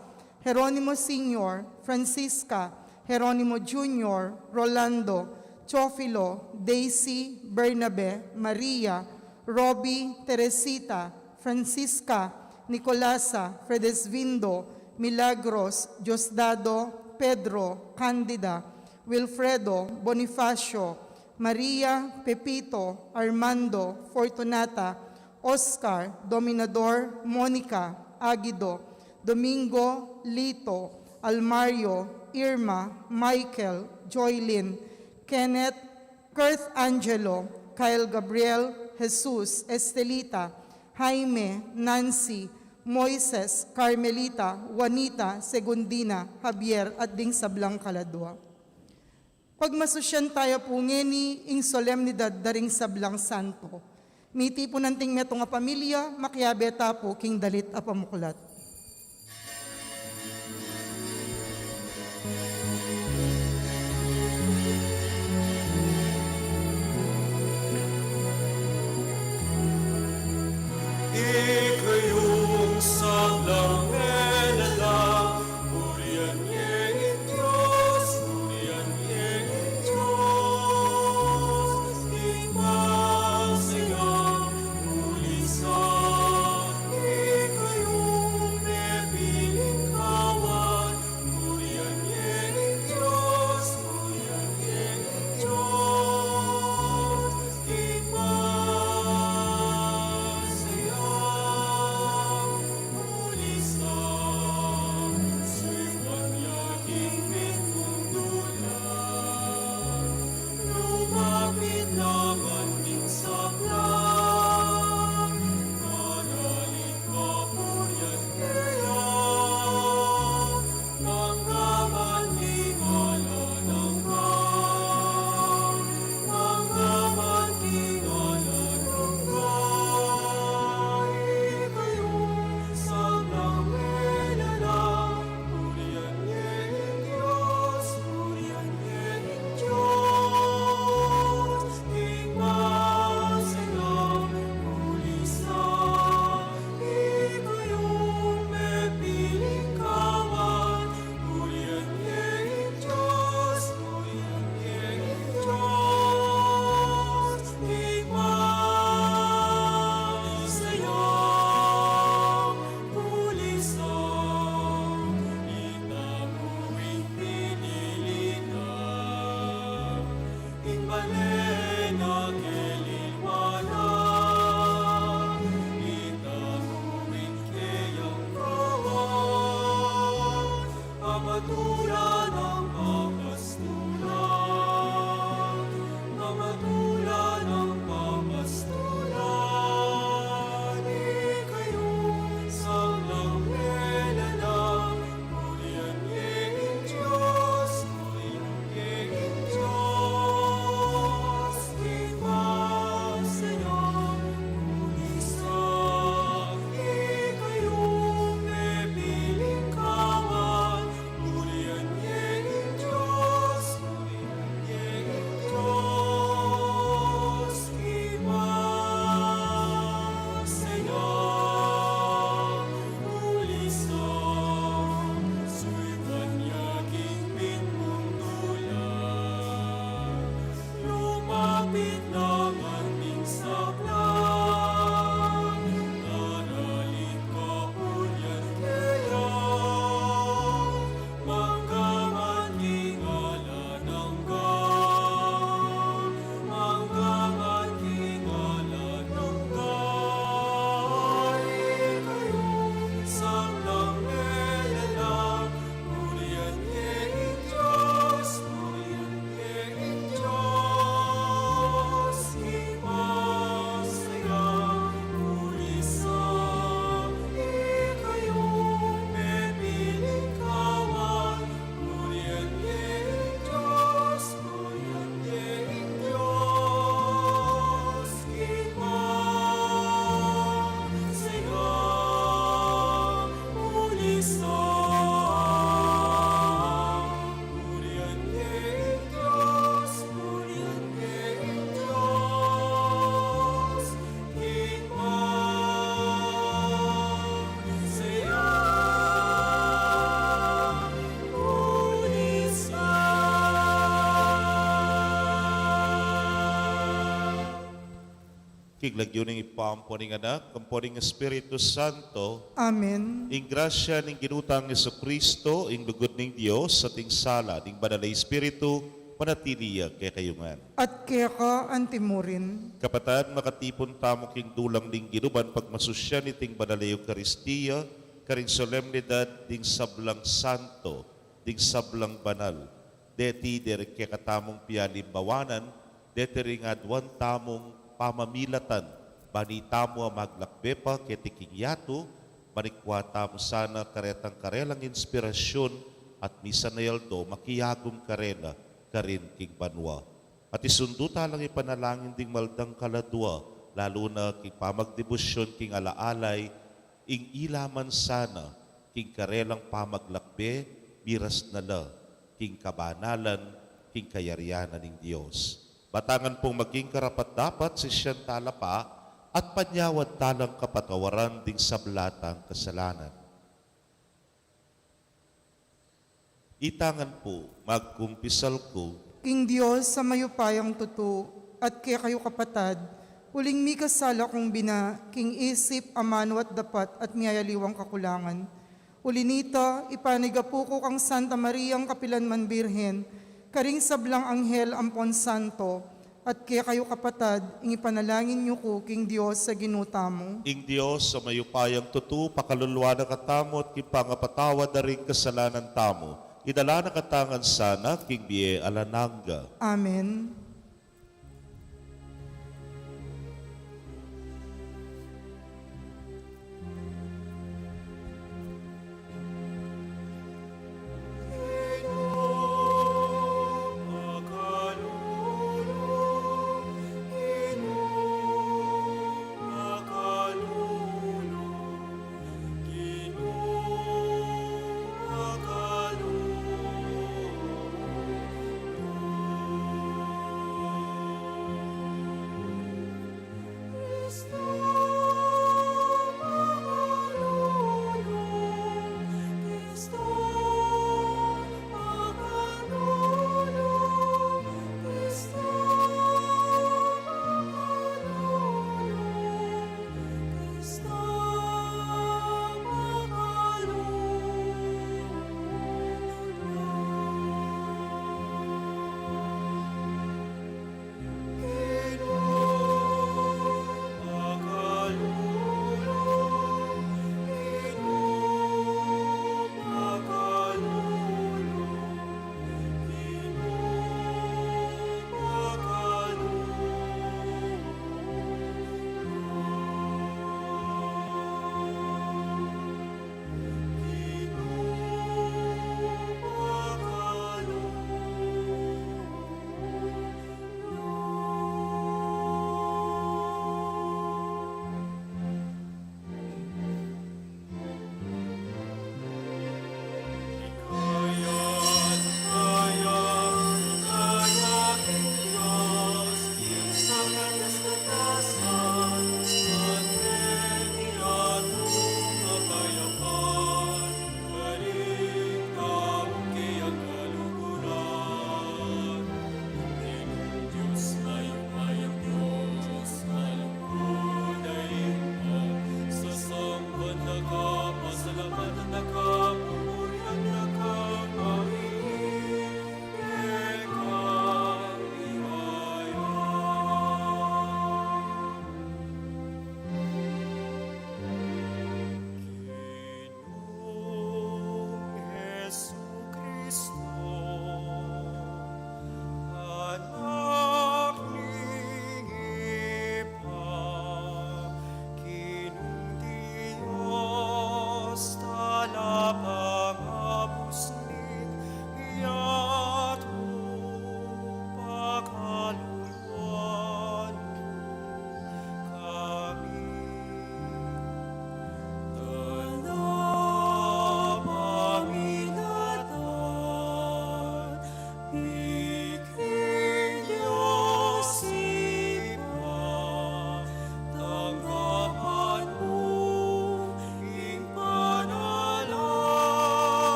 Jeronimo Sr., Francisca, Jeronimo Jr., Rolando, Chofilo, Daisy, Bernabe, Maria, Robbie, Teresita, Francisca, Nicolasa, Fredesvindo, Milagros, Diosdado, Pedro, Candida, Wilfredo, Bonifacio, Maria, Pepito, Armando, Fortunata, Oscar, Dominador, Monica, Aguido, Domingo, Lito, Almario, Irma, Michael, Joylyn, Kenneth, Kurt Angelo, Kyle Gabriel, Jesus, Estelita, Jaime, Nancy, Moises, Carmelita, Juanita, Segundina, Javier, at ding sablang kaladwa. Pagmasusyan tayo po ngeni, ing solemnidad daring sablang santo. Miti po nanting metong nga pamilya, makiabeta po king dalit a pamuklat. Ikayong sablang menala, Urian yengin Diyos, Urian yengin Diyos, Ipagsingang ulisan. Ikayong Kiglagyo ng ipampo ng anak, kampo ng Espiritu Santo, Amen. ing grasya ng ginutang Yesu Kristo, ing lugod ng Diyos, sa ting sala, ing banal na Espiritu, manatiliya kay kayungan. At kaya ka antimurin. Kapatad, makatipon tamo king dulang ding ginuban pagmasusya ni ting banal na Eucharistia, karing solemnidad ding sablang santo, ding sablang banal. Deti dere kaya katamong pialimbawanan, deti ring adwan tamong pamamilatan, bani tamo ang maglakbe pa ketiking yato, banikwa tamo sana karetang karelang inspirasyon at misa na yaldo makiyagom karela karin king banwa. At isundo talang ipanalangin ding maldang kaladwa, lalo na king pamagdebosyon king alaalay, ing ilaman sana king karelang pamaglakbe, miras na la, king kabanalan, king kayarianan ng Diyos. Batangan pong maging karapat-dapat si siyang talapa at panyawad talang kapatawaran ding sablatang kasalanan. Itangan po, magkumpisal ko, King Diyos sa mayupayang tuto, at kaya kayo kapatad, huling mi kasala kong bina, king isip, amanwat dapat at miyayaliwang kakulangan. Uli nito, ipanigapo ko kang Santa Mariang Kapilanman Birhen, karing sablang anghel ampon santo, at kaya kayo kapatad, ing ipanalangin niyo ko, King Diyos, sa ginuta mo. ing Diyos sa mayupayang tutu, pakaluluwa na katamo at kipangapatawad na rin kasalanan tamo. Idala na katangan sana, king Bie Alananga. Amen.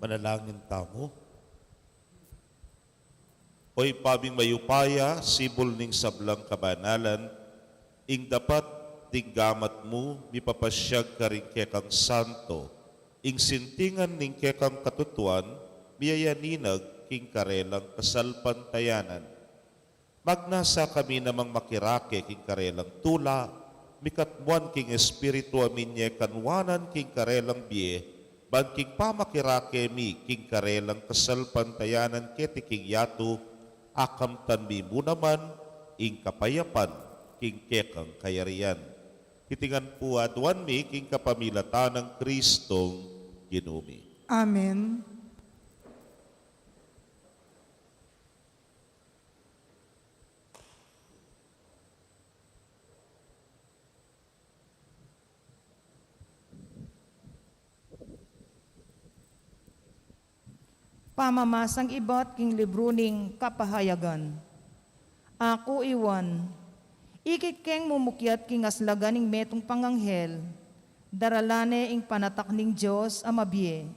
Manalangin tamo. Oy pabing mayupaya, sibol ning sablang kabanalan, ing dapat tinggamat mo, mipapasyag ka rin kekang santo, ing sintingan ning kekang katutuan, miyayaninag king karelang kasalpantayanan. Magnasa kami namang makirake king karelang tula, mikatmuan king espiritu aminye kanwanan king karelang biye, ban king pamakirake mi king karelang kasalpantayanan keti king yatu, akam tanmi mo naman ing kapayapan king kekang kayarian. Kitingan po aduan mi king kapamilatan ng Kristong Ginumi. Amen. Pamamasang iba't king libro ning kapahayagan. Ako iwan, ikikeng mumukyat king aslagan ning metong panganghel, daralane ing panatak ning Diyos amabiye.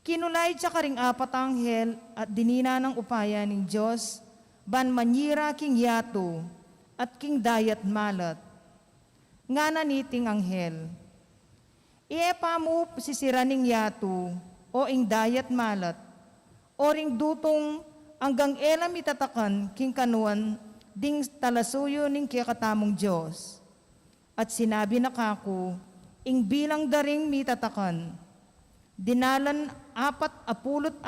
Kinulay siya karing apat anghel at dinina ng upaya ning Diyos, ban manyira king yato at king dayat malat. Nga naniting anghel, iepa mo sisira ning yato, o ing dayat malat, o ring dutong hanggang elam itatakan king kanuan ding talasuyo ning kikatamong Diyos. At sinabi na kako, ing bilang daring mitatakan, dinalan 44,000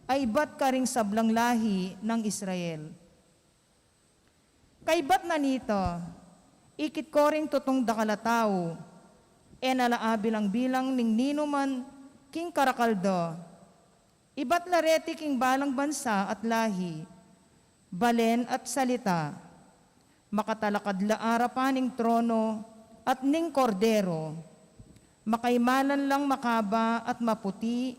ay bat karing sablang lahi ng Israel. Kay bat na nito, ikit ko ring tutong dakalatao, nalaabilang bilang ning ninuman king karakaldo, iba't lareti king balang bansa at lahi, balen at salita, makatalakad laara pa ning trono at ning kordero, makaimanan lang makaba at maputi,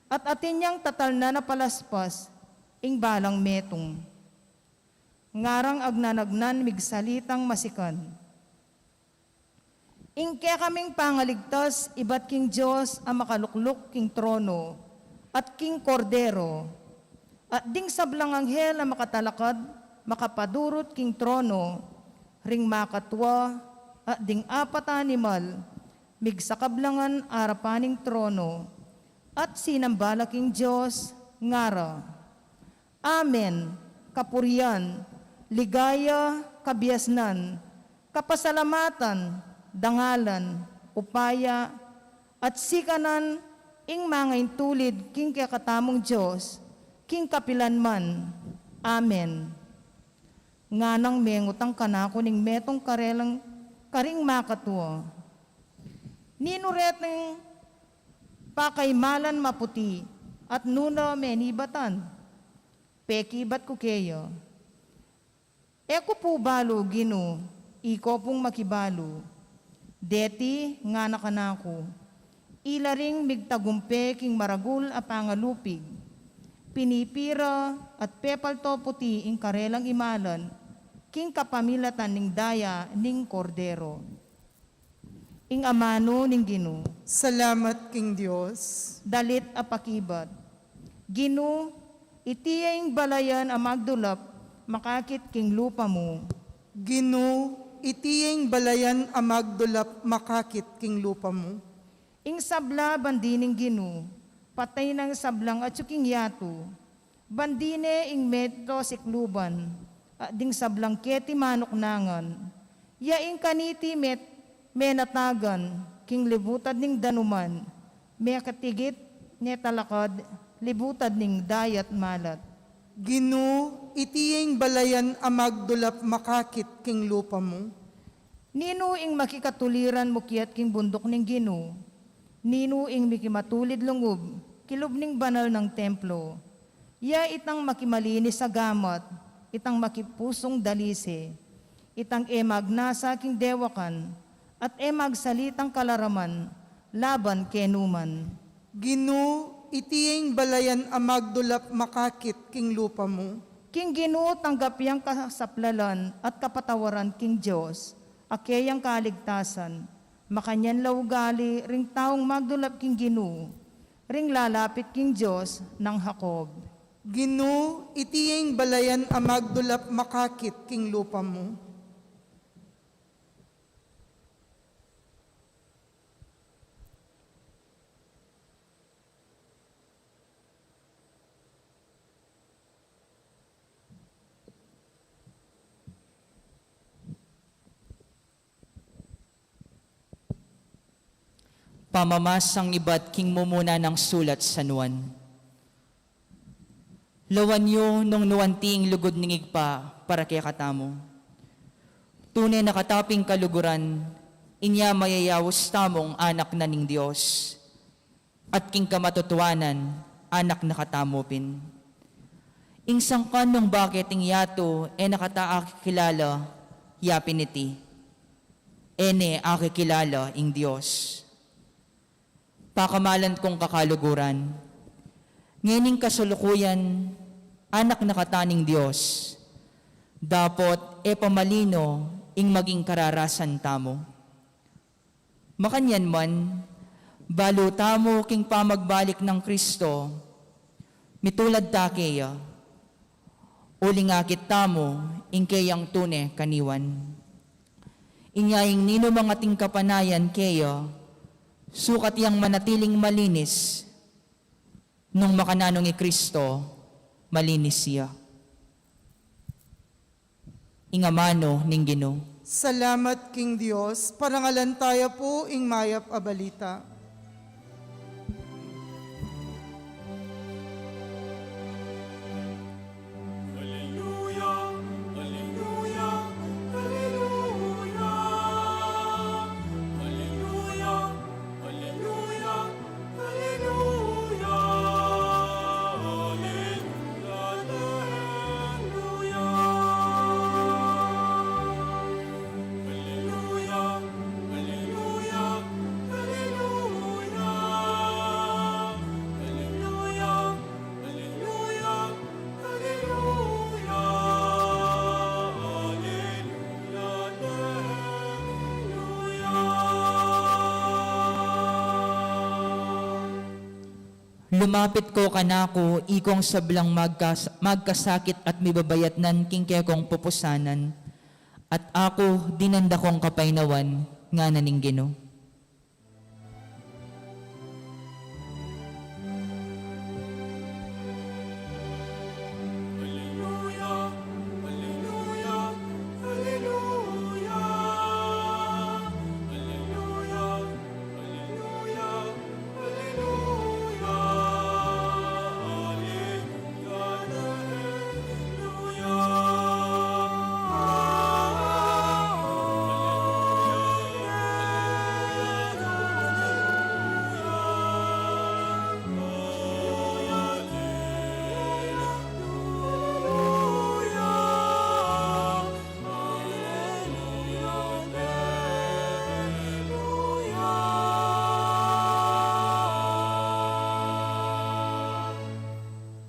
at atin niyang tatal na palaspas, ing balang metong. Ngarang agnanagnan migsalitang masikan. Ingke kaming pangaligtas, iba't king Diyos ang makalukluk king trono, at king kordero, at ding sablang anghel ang makatalakad, makapadurot king trono, ring makatwa, at ding apat animal, migsakablangan arapaning trono, at sinambala king Diyos, ngara. Amen, kapurian, ligaya, kabiasnan, kapasalamatan, dangalan, upaya, at sikanan, ing mga intulid, king kakatamong Diyos, king kapilanman. Amen. Nganang mengutang kanako ning metong karelang karing makatwa. Ninuret ng pakaimalan maputi, at nuna menibatan. Peki bat ko kayo. Eko po balo, Gino, iko pong makibalo. Deti nga nakanako, ilaring migtagumpe king maragul a pangalupig, pinipira at pepalto puti ing karelang imalan, king kapamilatan ning daya ning kordero. Ing amano ning Gino, Salamat king Diyos. dalit a pakibat. Gino, itiyaing balayan a magdulap, makakit king lupa mo. Gino, itiyeng balayan amagdulap makakit king lupa mo. Ing sabla bandining Gino, patay ng sablang at suking yato, bandine ing metro sikluban, at ding sablang keti manuknangan, yaing kaniti menatagan, king libutad ning danuman, may katigit netalakad, libutad ning dayat malat. Gino, itiyeng balayan amagdulap makakit king lupa mo. Nino ing makikatuliran mukiat king bundok ning Gino, nino ing mikimatulid lungub, kilub ning banal ng templo, ya itang makimalinis sa gamat, itang makipusong dalise, itang magnasa king dewakan, at magsalitang kalaraman, laban kenuman. Gino, itiyeng balayan amagdulap makakit king lupa mo. King Gino tanggap yang kasaplalan at kapatawaran king Diyos, akeyang kaligtasan, makanyan laugali ring taong magdulap king Gino, ring lalapit king Diyos ng Hakob. Gino, itiyeng balayan amagdulap makakit king lupa mo. Pamamasang iba't king mumuna ng sulat sa nuwan. Lawan nyo nung nuwanting lugod ningig pa para kaya katamo. Tunay na kataping kaluguran, inya mayayawos tamong anak na ning Diyos. At king kamatutuanan, anak na katamopin. Insang kanong bakit ing yato nakataak kilala, yapiniti. Ene akikilala ing Diyos. Pakamalan kong kakaluguran. Ngening kasulukuyan, anak na kataning Diyos. Dapot pamalino ing maging kararasan tamo. Makanyan man, balo tamo king pamagbalik ng Kristo, mitulad ta kaya, uling akit tamo ing kayang tune kaniwan. Inyaying nino mga ting kapanayan kaya, sukat yang manatiling malinis, nung makananong ni Kristo, malinis siya. Ingamano ning Ginoo. Salamat king Diyos, parangalan tayo po ing mayap a balita. Hallelujah, hallelujah, hallelujah. Hallelujah, hallelujah, hallelujah. Hallelujah, hallelujah, hallelujah. Hallelujah, hallelujah, Lumapit ko kanako, ikong sablang magkasakit at mibabayat nan kingkekong pupusanan, at ako dinanda kong kapaynawan, nga naning Ginoo. Hallelujah, hallelujah, hallelujah. Hallelujah, hallelujah,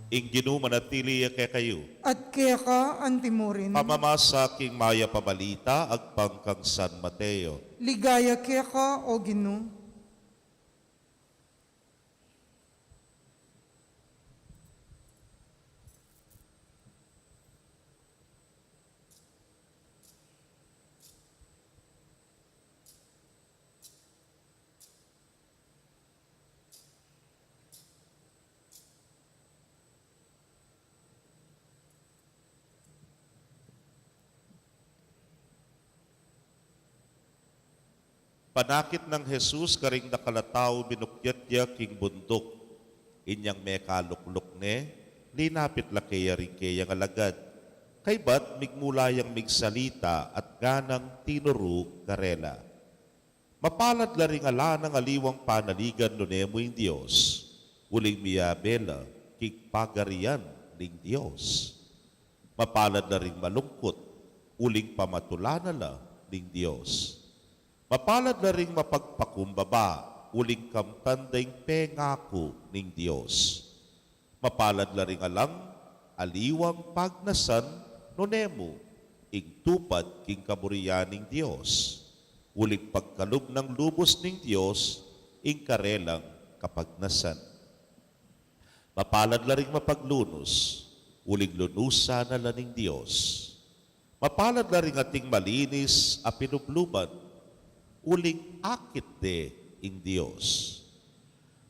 Ing Ginoo manatili kay kayo. At kaya ka antimurin. Pamamasa king maya pabalita agpangkang San Mateo. Ligaya kaya ka o Ginoo. Panakit ng Jesus karing nakalataw binukyat niya king bundok. Inyang may kalukluk ne, linapit lakaya rin kaya nga lagad. Kay ba't migmulayang migsalita at ganang tinuro karela. Mapalad la ring ala ng aliwang panaligan nunemo yung Diyos. Uling miyabela, king pagarian ning Diyos. Mapalad la ring malungkot, uling pamatulana la ning Diyos. Mapalad na ring mapagpakumbaba, uling kamtandaing pengako ning Diyos. Mapalad na ring alang, aliwang pagnasan nonemo, ing tupad king kaburian ning Diyos. Uling pagkalub ng lubos ning Diyos, ing karelang kapagnasan. Mapalad la ring mapaglunos, uling lunusa na laning Diyos. Mapalad la ring ating malinis a pinubluban, uling akit de ing Diyos.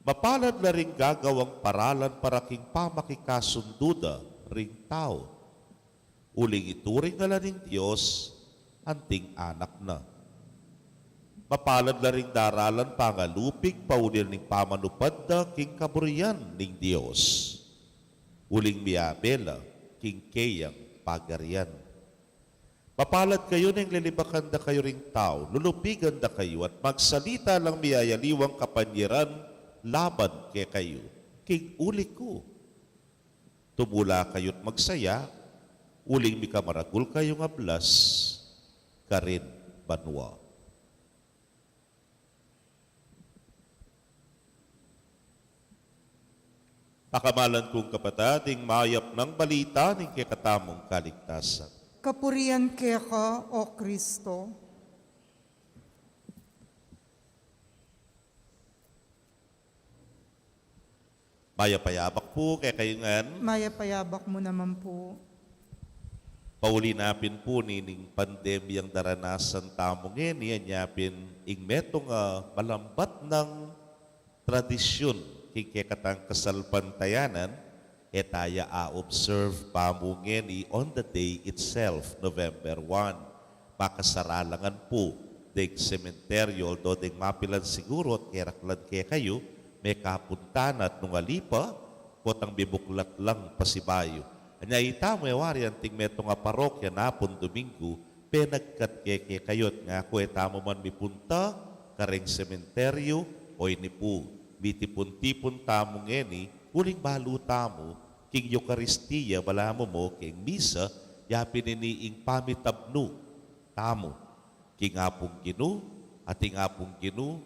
Mapalad la ring gagawang paralan para king pamakikasunduda ring tao, uling ituring na laning Diyos anting anak na. Mapalad na ring daralan pangalupig paunil ning pamanupad da king kaburian ning Dios. Uling miabela king keyang pagarian. Mapalad kayo ning lilibakan da kayo ring tao, lulupigan da kayo at magsalita lang miyayaliwang kapanyiran laban kay kayo. King uli ko. Tumula kayo't magsaya, uling mikamaragul kayo nga blas, karin banwa. Pakamalan kong kapatading mayap ng balita ng kikatamong kaligtasan. Kapurian kaya ka, O Kristo. Mayapayabak po kay kayungan. Mayapayabak mo naman po. Paulinapin po nining pandemyang daranasan tamong ngeni, anyapin ing metong malambat ng tradisyon kikikatang kasalpantayanan, etaya observe pamungeni on the day itself, November 1. Makasaralangan po ding sementeryo, do ding mapilan siguro at keraklan kaya kayo, may kapuntanat nung alipa, potang bibuklat lang pasibayo. Anya ita mo wari anting metong parokya napon Domingo, penagkat keke kayot nga ko etamo man mipunta, kareng sementeryo, o ini po, mitipun-tipun tamong eni, uling balu tamo, king Eucharistia, balamo mo, king misa, yapin iniing pamitabno, tamo, king apong ginu, ating apong ginu,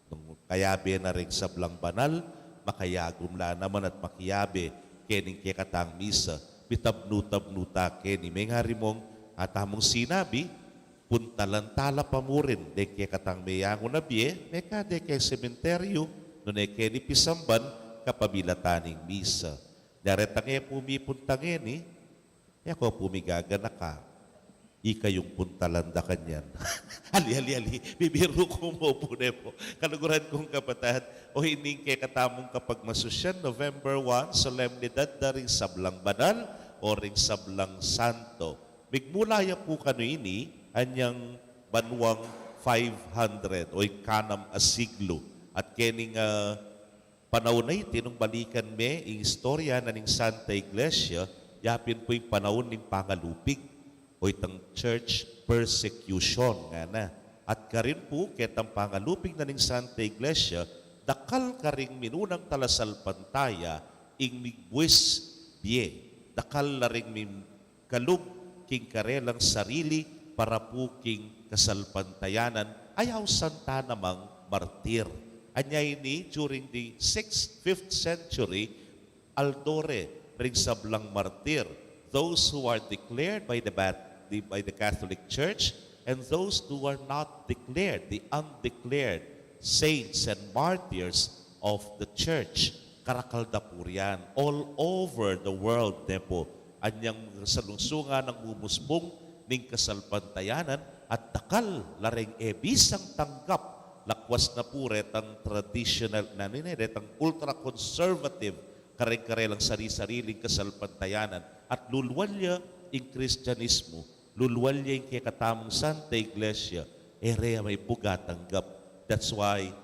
nung kayabe na rin sablang banal, makayagum la naman at makiyabe, kening kekatang misa, bitabnu-tabnuta keni may nga rimong atamong sinabi, puntalantala pa mo rin, de kekatang mayango na biye, meka de kay sementeryo, nung keni pisamban, kapabilataning misa. Daretang pumipuntangin ako pumigaga na ka, ikayong puntalanda kanyan. Ali, bibiro ko mo po nepo. Kaluguran kong kapatid, o hining kay katamong kapag masusyan, November 1, solemnidad na ring sablang banal o ring sablang santo. Migmulaya po kano ini, anyang banwang 500 o kanam asiglo. At kening panahon na itinong balikan me, ang istorya na ning Santa Iglesia, yapin po yung panahon ning pangalupig o itang church persecution nga na. At karin po, ketang pangalupig na ning Santa Iglesia, dakal karing minunang talasalpantaya, ing migbuis biye. Dakal na ring kalub, king karelang sarili, para po king kasalpantayanan, ayaw santa namang martir. Anya ini, during the 6th, 5th century, aldore, ring sablang martir. Those who are declared by the Catholic Church and those who are not declared, the undeclared saints and martyrs of the Church. Karakaldapuran all over the world, nepo. Anyang salungsungan ng mumusbong ning kasalpantayanan at takal lareng bisang tanggap lakwas na po retang traditional na retang ultra-conservative kare-karelang sari-sariling kasalpantayanan at lulwalya in Kristyanismo, lulwalya in kikatamong Santa Iglesia, area may bugatanggap. That's why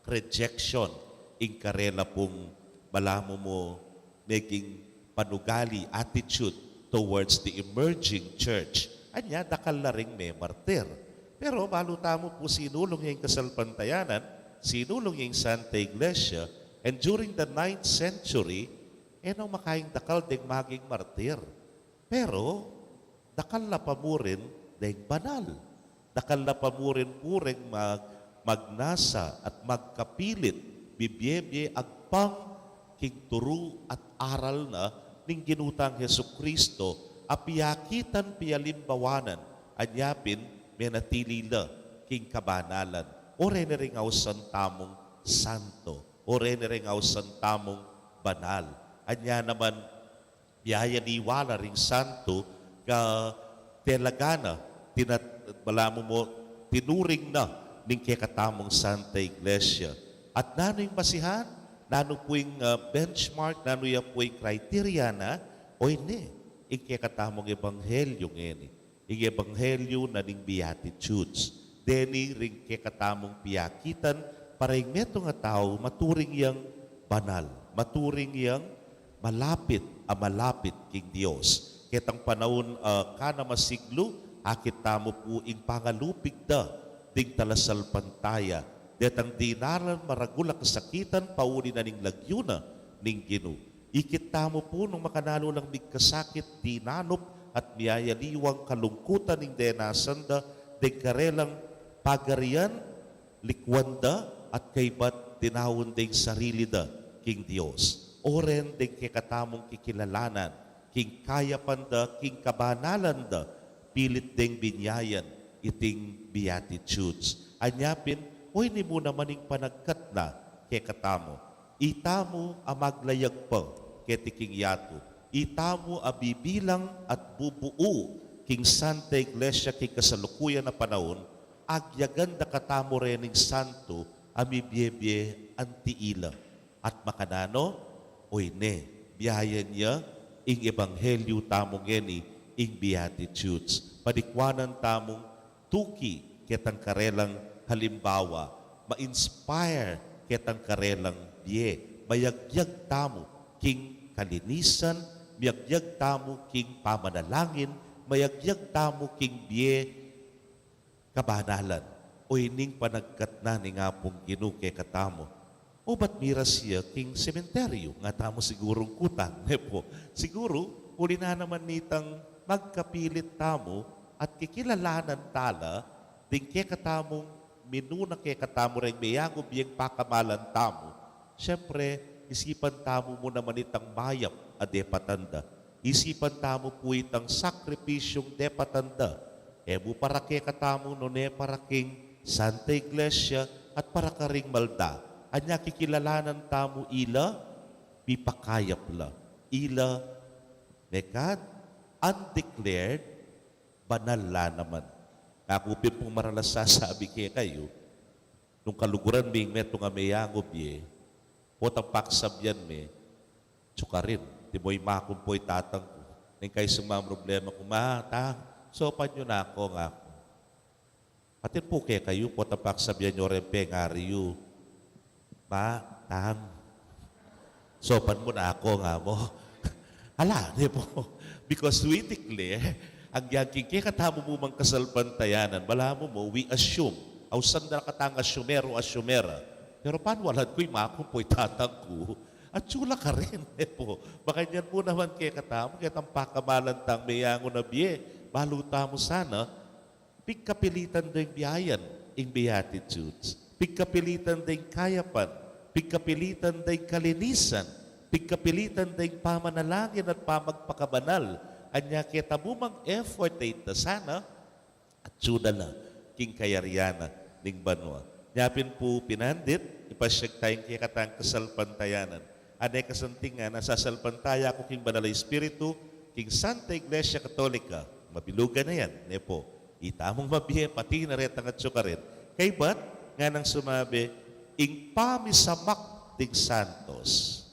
rejection in karela pong balamo mo making panugali attitude towards the emerging church. Anya, dakal na ring may martir. Pero baluta mo po sinulong yung kasalpantayanan, sinulong yung Santa Iglesia, and during the 9th century, nang makaing dakal ding maging martir. Pero, dakal na pamurin ding banal. Dakal na pamurin puring magnasa at magkapilit, bibiyebye agpang king turu at aral na ning ginutang Jesucristo, apiyakitan piyalimbawanan, anyapin, menatilila king kabanalan. O reneringaw san tamong santo. O reneringaw san tamong banal. Anya naman, biyaya ni wala ring santo, ka telagana, malamo mo, tinuring na ning kekatamong Santa Iglesia. At nano yung basihan, nano po yung benchmark, nano yung po yung criteria na, o hindi, yung kekatamong ebanghelyo ngeni. Yung ebanghelyo na ning Beatitudes. Deni ring kekatamong piyakitan, para yung meto nga tao, maturing yang banal, maturing yang malapit king Diyos. Ketang panahon kana masiglo, akit tamo po ing pangalupig da, ding talasal pantaya, detang dinaran maragula kasakitan, pauli na ning lagyuna, ning ginu. Ikit tamo po nung makanalo lang bigkasakit, dinanop at miyayaliwang kalungkutan ning denasanda, ding karelang pagarian, likwanda, at kaybat tinawon ding sarili da, king Diyos. Oren ding kikatamong kikilalanan, king kayapanda, king kabanalan da, pilit ding binyayan, iting Beatitudes. Anyapin, oy ni mo naman ing panagkat na kekatamo. Itamo amaglayag pa ketiking yato. Itamo abibilang at bubuo king Santa Iglesia king kasalukuyan na panahon, agyaganda katamo rening santo amibyebye antiila. At makanano, oy ne, biyayan niya ing ebanghelyo tamong geni ing Beatitudes. Padikwanan tamong tuki ketang karelang halimbawa, ma-inspire ketang karelang biye, mayagyag tamo king kalinisan, mayagyag tamo king pamanalangin, mayagyag tamo king biye kabanalan. O ining panagkat na ni nga pong ginuke katamo. O ba't mira siya king sementeryo? Nga tamo sigurong kutang. Po. Siguro, uli na naman nitang magkapilit tamo at kikilalanan tala, ding kekatamong minuna kekatamo rin mayango biyang pakamalan tamo. Siyempre, isipan tamo mo naman itang mayap a depatanda. Isipan tamo po itang sakripisyong depatanda. Emo para kekatamo no ne para king Santa Iglesia at para karing malda. Anya kikilalanan tamo ila, pipakayap la. Ila, nekad, undeclared, banal la naman. Nakupin pong maralas sasabi kayo, nung kaluguran ming meto nga mayango biye, potang paksabyan me, tsukarin, di mo'y makumpoy tatang ko. Nang kayo sumang problema ko, sopan nyo na ako nga ako. Atin po kayo, potang paksabyan nyo rin pengariyo. Sopan mo na ako nga mo. Hala, di po. Because we declare, ang yagking katamo mo mang kasalpantayanan, malamo mo, we assume, awsan na katang asyumera. Pero paano walad ko'y makumpoy tatang ko? At tsula ka rin, po. Baka niyan po naman katamo, kitang pakamalan tang mayango na biye, baluta mo sana, pigkapilitan din biyayan in Beatitudes, pigkapilitan din kayapan, pigkapilitan din kalinisan, pigkapilitan din pamanalangin at pamagpakabanal. Anya kita bumang effort ita sana at suda na king kayariana ning banwa. Nyapin po pinandit, ipasyag tayong kikatang kasalpantayanan. Anay kasantingan, nasasalpantaya ko king Banal Espiritu, king Santa Iglesia Katolika. Mabilugan na yan, nepo. Itamong mabihe, pati na rin at sukarin. Kay ba't nga nang sumabi, ing pamisamak ting santos.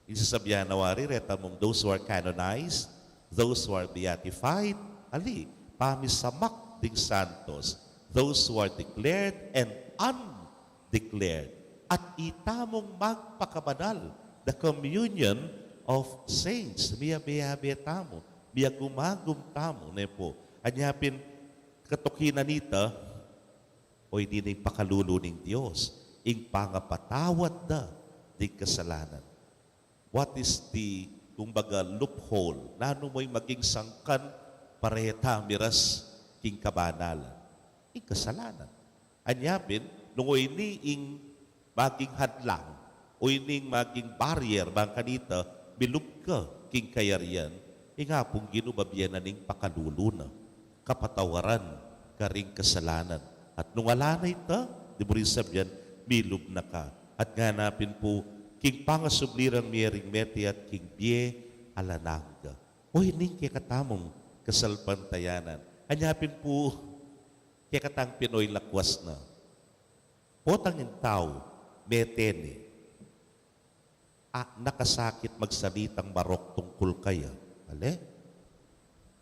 Isasabihan na wari, retamong those who are canonized, those who are beatified, ali, pamisamak ding santos, those who are declared and undeclared, at itamong magpakabanal, the communion of saints, miya tamo, miya gumagum tamo, nepo. Anyapin, katukinan nita, o hindi na yung pakalulo ng Diyos, ing pangapatawad na ding kasalanan. What is the kumbaga loophole, nano mo'y maging sangkan pareta miras king kabanalan. Ing kasalanan. Anyapin, nung ini ing maging hadlang, o ining maging barrier, bang kanita, bilub ka king kayarian, nga pong ginubabyan na ning pakaluluna, kapatawaran, karing kasalanan. At nung ala na ito, di mo rin sabihan, bilub na ka. At ganapin po, king pangasublirang miering meti at king bie alananga. O hining kaya katamong kasalpantayanan. Anyapin po, kaya katang Pinoy lakwas na. Potang in tao, metene. Nakasakit magsalitang barok tungkol kaya. Ale?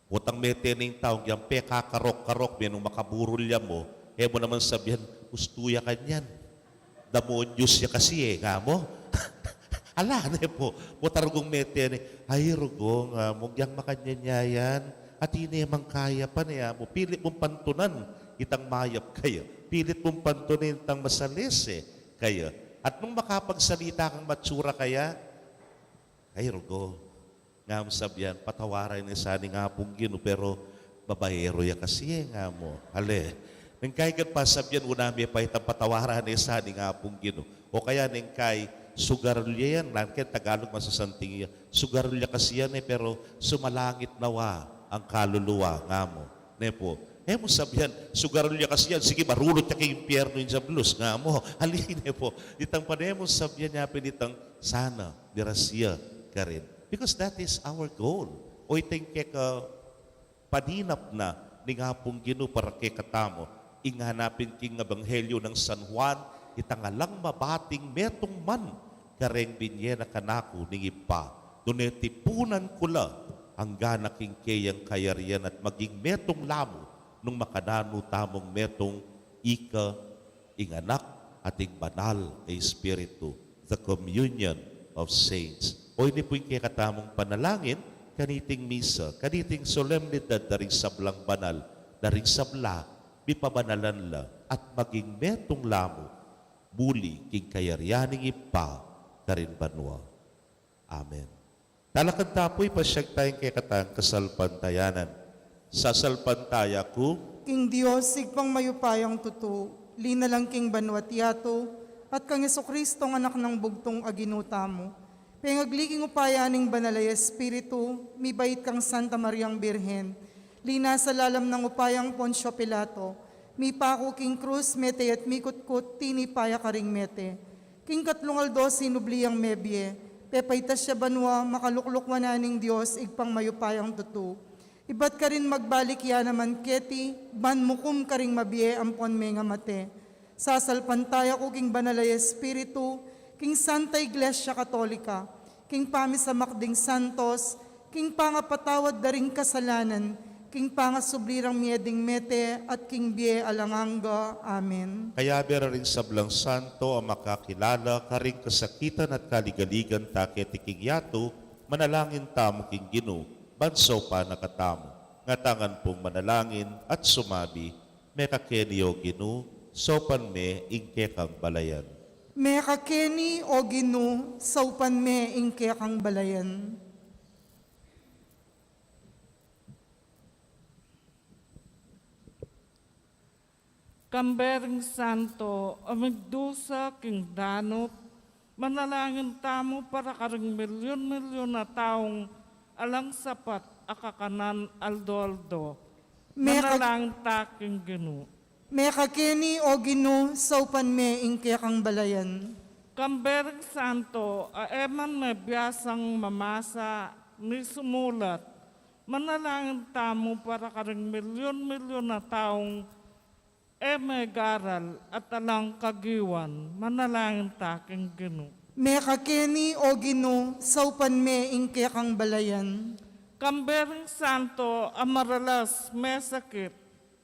Potang metene yung tao, yung pe kakarok-karok, may nung makaburulya mo, mo naman sabihan, ustuya kanyan. Damonyos ya kasi nga mo. Ala, po. Putarugong metene, ay rugong, mugyang makanyanyayan, at hindi mang kaya pa niya mo. Pilit mong pantunan, itang mayap kaya. Pilit mong pantunan, itang masalis kaya. At nung makapagsalita kang matsura kaya, ay rugo. Nga mo sabihan, patawaran ni sani nga pong gino, pero babaero ya kasi nga mo. Ale, nang kay pa sabihan, unami pa itang patawaran ni sani nga pong gino. O kaya nang kay, sugarulya yan, kaya Tagalog masasanting yan. Sugarulya kasi yan pero sumalangit nawa ang kaluluwa nga mo. Nepo, mo sabihan, sugarulya kasi yan, sige marulot niya kay impyerno yung sa blues nga mo. Halin po, itang panemo sabihan niya pinitang sana, dirasya ka rin. Because that is our goal. O itang kaya paninap na ni nga pong gino para kay katamo, inghanapin king ebanghelyo ng San Juan, itangalang mabating metong man kareng binye na kanako ning ipa. Dunetipunan kula ang ganaking kayang kayarian at maging metong lamo nung makanano tamong metong ika inganak ating banal ay Espiritu, the communion of saints. O ini po yung katamong panalangin, kaniting misa, kaniting solemnidad daring sablang banal, daring sabla, bipabanalan la, at maging metong lamo, buli king kayarianing ipa, karin banwa. Amen. Talakan tapoy pasyag tayong kekatang kasalpantayanan. Sasalpantaya ko, King Dios, sigpang mayupayang tuto, linalang king banwat yato, at kang Jesucristong anak ng bugtong aginuta mo. Pengagliking upayaning banalay Espiritu, mibait kang Santa Mariang Birhen, lina sa lalam ng upayang Poncio Pilato, mi pako king krus mete at mikutkut tini paya karing mete. King katlungaldo sinubliyang mebye, pepaitas siya banwa makaluklukwaнаning Dios igpang mayupayang tuto. Ibat ka rin magbalik ya naman keti, ban mukum ka ring mabie ampon me nga mate. Sasalpantaya ko king banalay Espiritu, king Santa Iglesia Katolika, king pamisamakding santos, king pangapatawad daring kasalanan, king pangasublirang mieding mete, at king bie alanganga. Amen. kaya bera rin sablang santo ang makakilala, karing kasakitan at kaligaligan taketiking yato, manalangin tamo king gino, banso pa nakatamo. Ngatangan pong manalangin at sumabi, me kakeniyo gino, sopan me ingke kang balayan. Me kakeni o ginu, saupan me ingke kang balayan. Kambering Santo, amigdusa king danop, manalangin tamo para karing milyon-milyon na taong alang sapat akakanan aldo-aldo. Manalangin ta king ginu. Me kakeni o ginu, saupan me ingke kang balayan. Kambering Santo, aeman may biyasang mamasa ni sumulat, manalangin tamo para karing milyon-milyon na taong may garal at alang kagiwan, manalangin taking ginu. Me kakeni o ginu, saupan me ingke kang balayan. Kambering Santo, amaralas may sakit,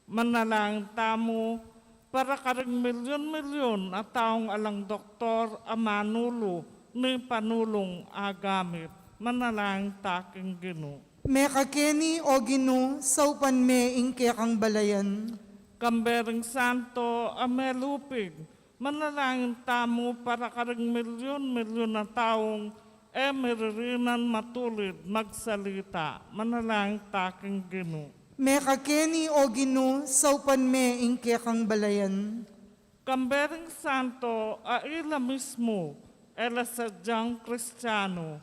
manalangin tamo para karing milyon-milyon at taong alang doktor amanulo ni panulong agamit, manalangin taking ginu. Me kakeni o ginu, saupan me ingke kang balayan. Kambering Santo, amelupig, manalangin tamo para karing milyon-milyon na taong meririnan matulid magsalita, manalangin taking ginu. Me kakeni o ginu, saupan me ingke kang balayan. Kambering Santo, aila mismo, sadyang Kristiyano,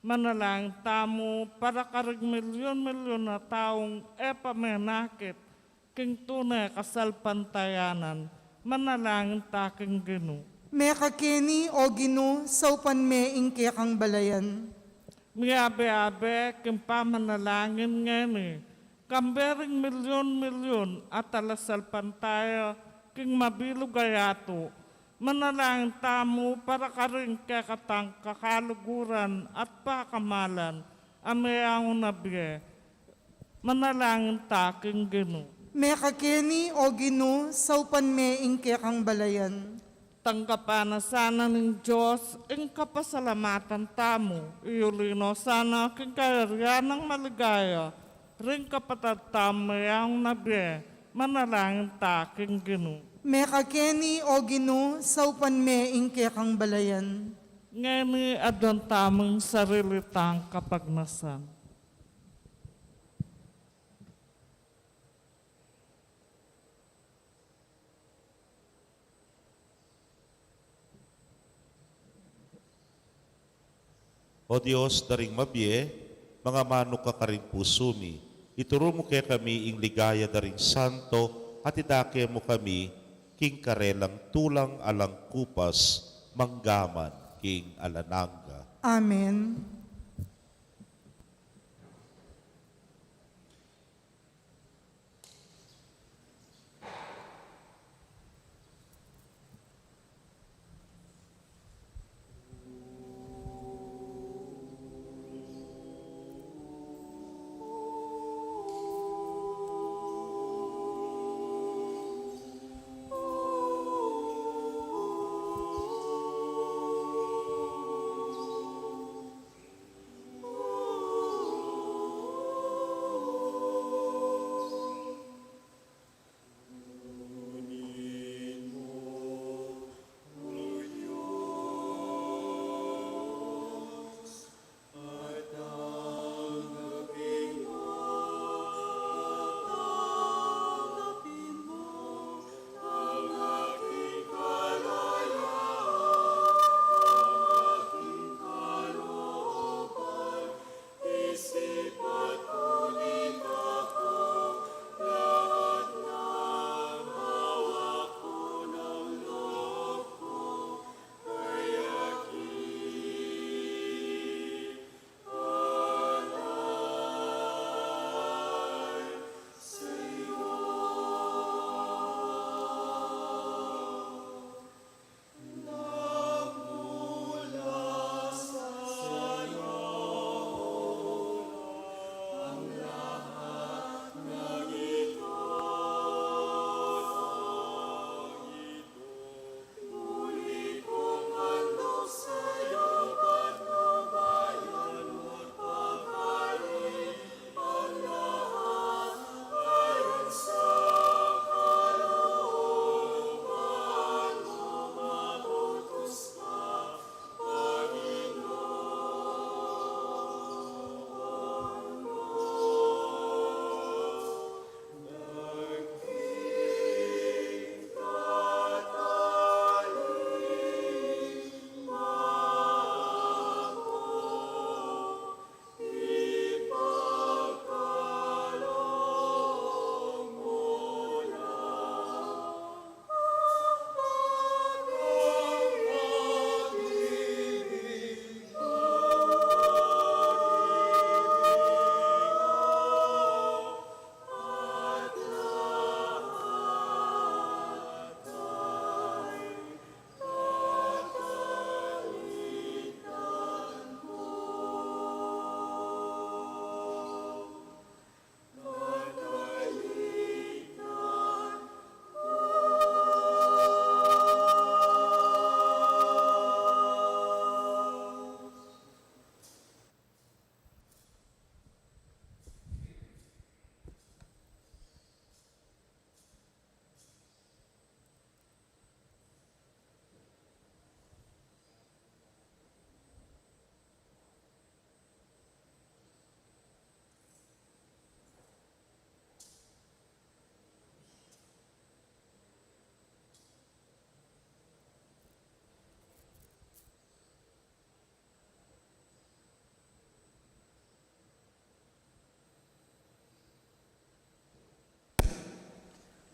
manalangin tamo para karing milyon-milyon na taong pamenakit, king tunay kasalpantayanan, manalangin taking ginu. Meka keni o ginu saupan me ingke kang balayan. Miabe-abe king pamanalangin ngeni. Kambering milyon-milyon at alasal pantaya king mabilugayato. Manalangin tamu para karing kekatang kakaluguran at pakamalan. Ame ang unabye. Manalangin ta king ginu. Meka keni o ginu saupan me ingke kang balayan. Tanggapan na sana ng Diyos ang kapasalamatan tamo. Iulino sana king kayarian ng maligaya. Ring kapatid tamo ang nabi. Manalangin ta king ginu. Meka keni o ginu saupan me ingke kang balayan. Ngani adon tamong sarili tang kapagnasan. O Diyos, daring mabye, mga manok ka karing pusumi. Ituro mo kaya kami ing ligaya daring santo, at idake mo kami, king karelang tulang alang kupas, manggaman, king alananga. Amen.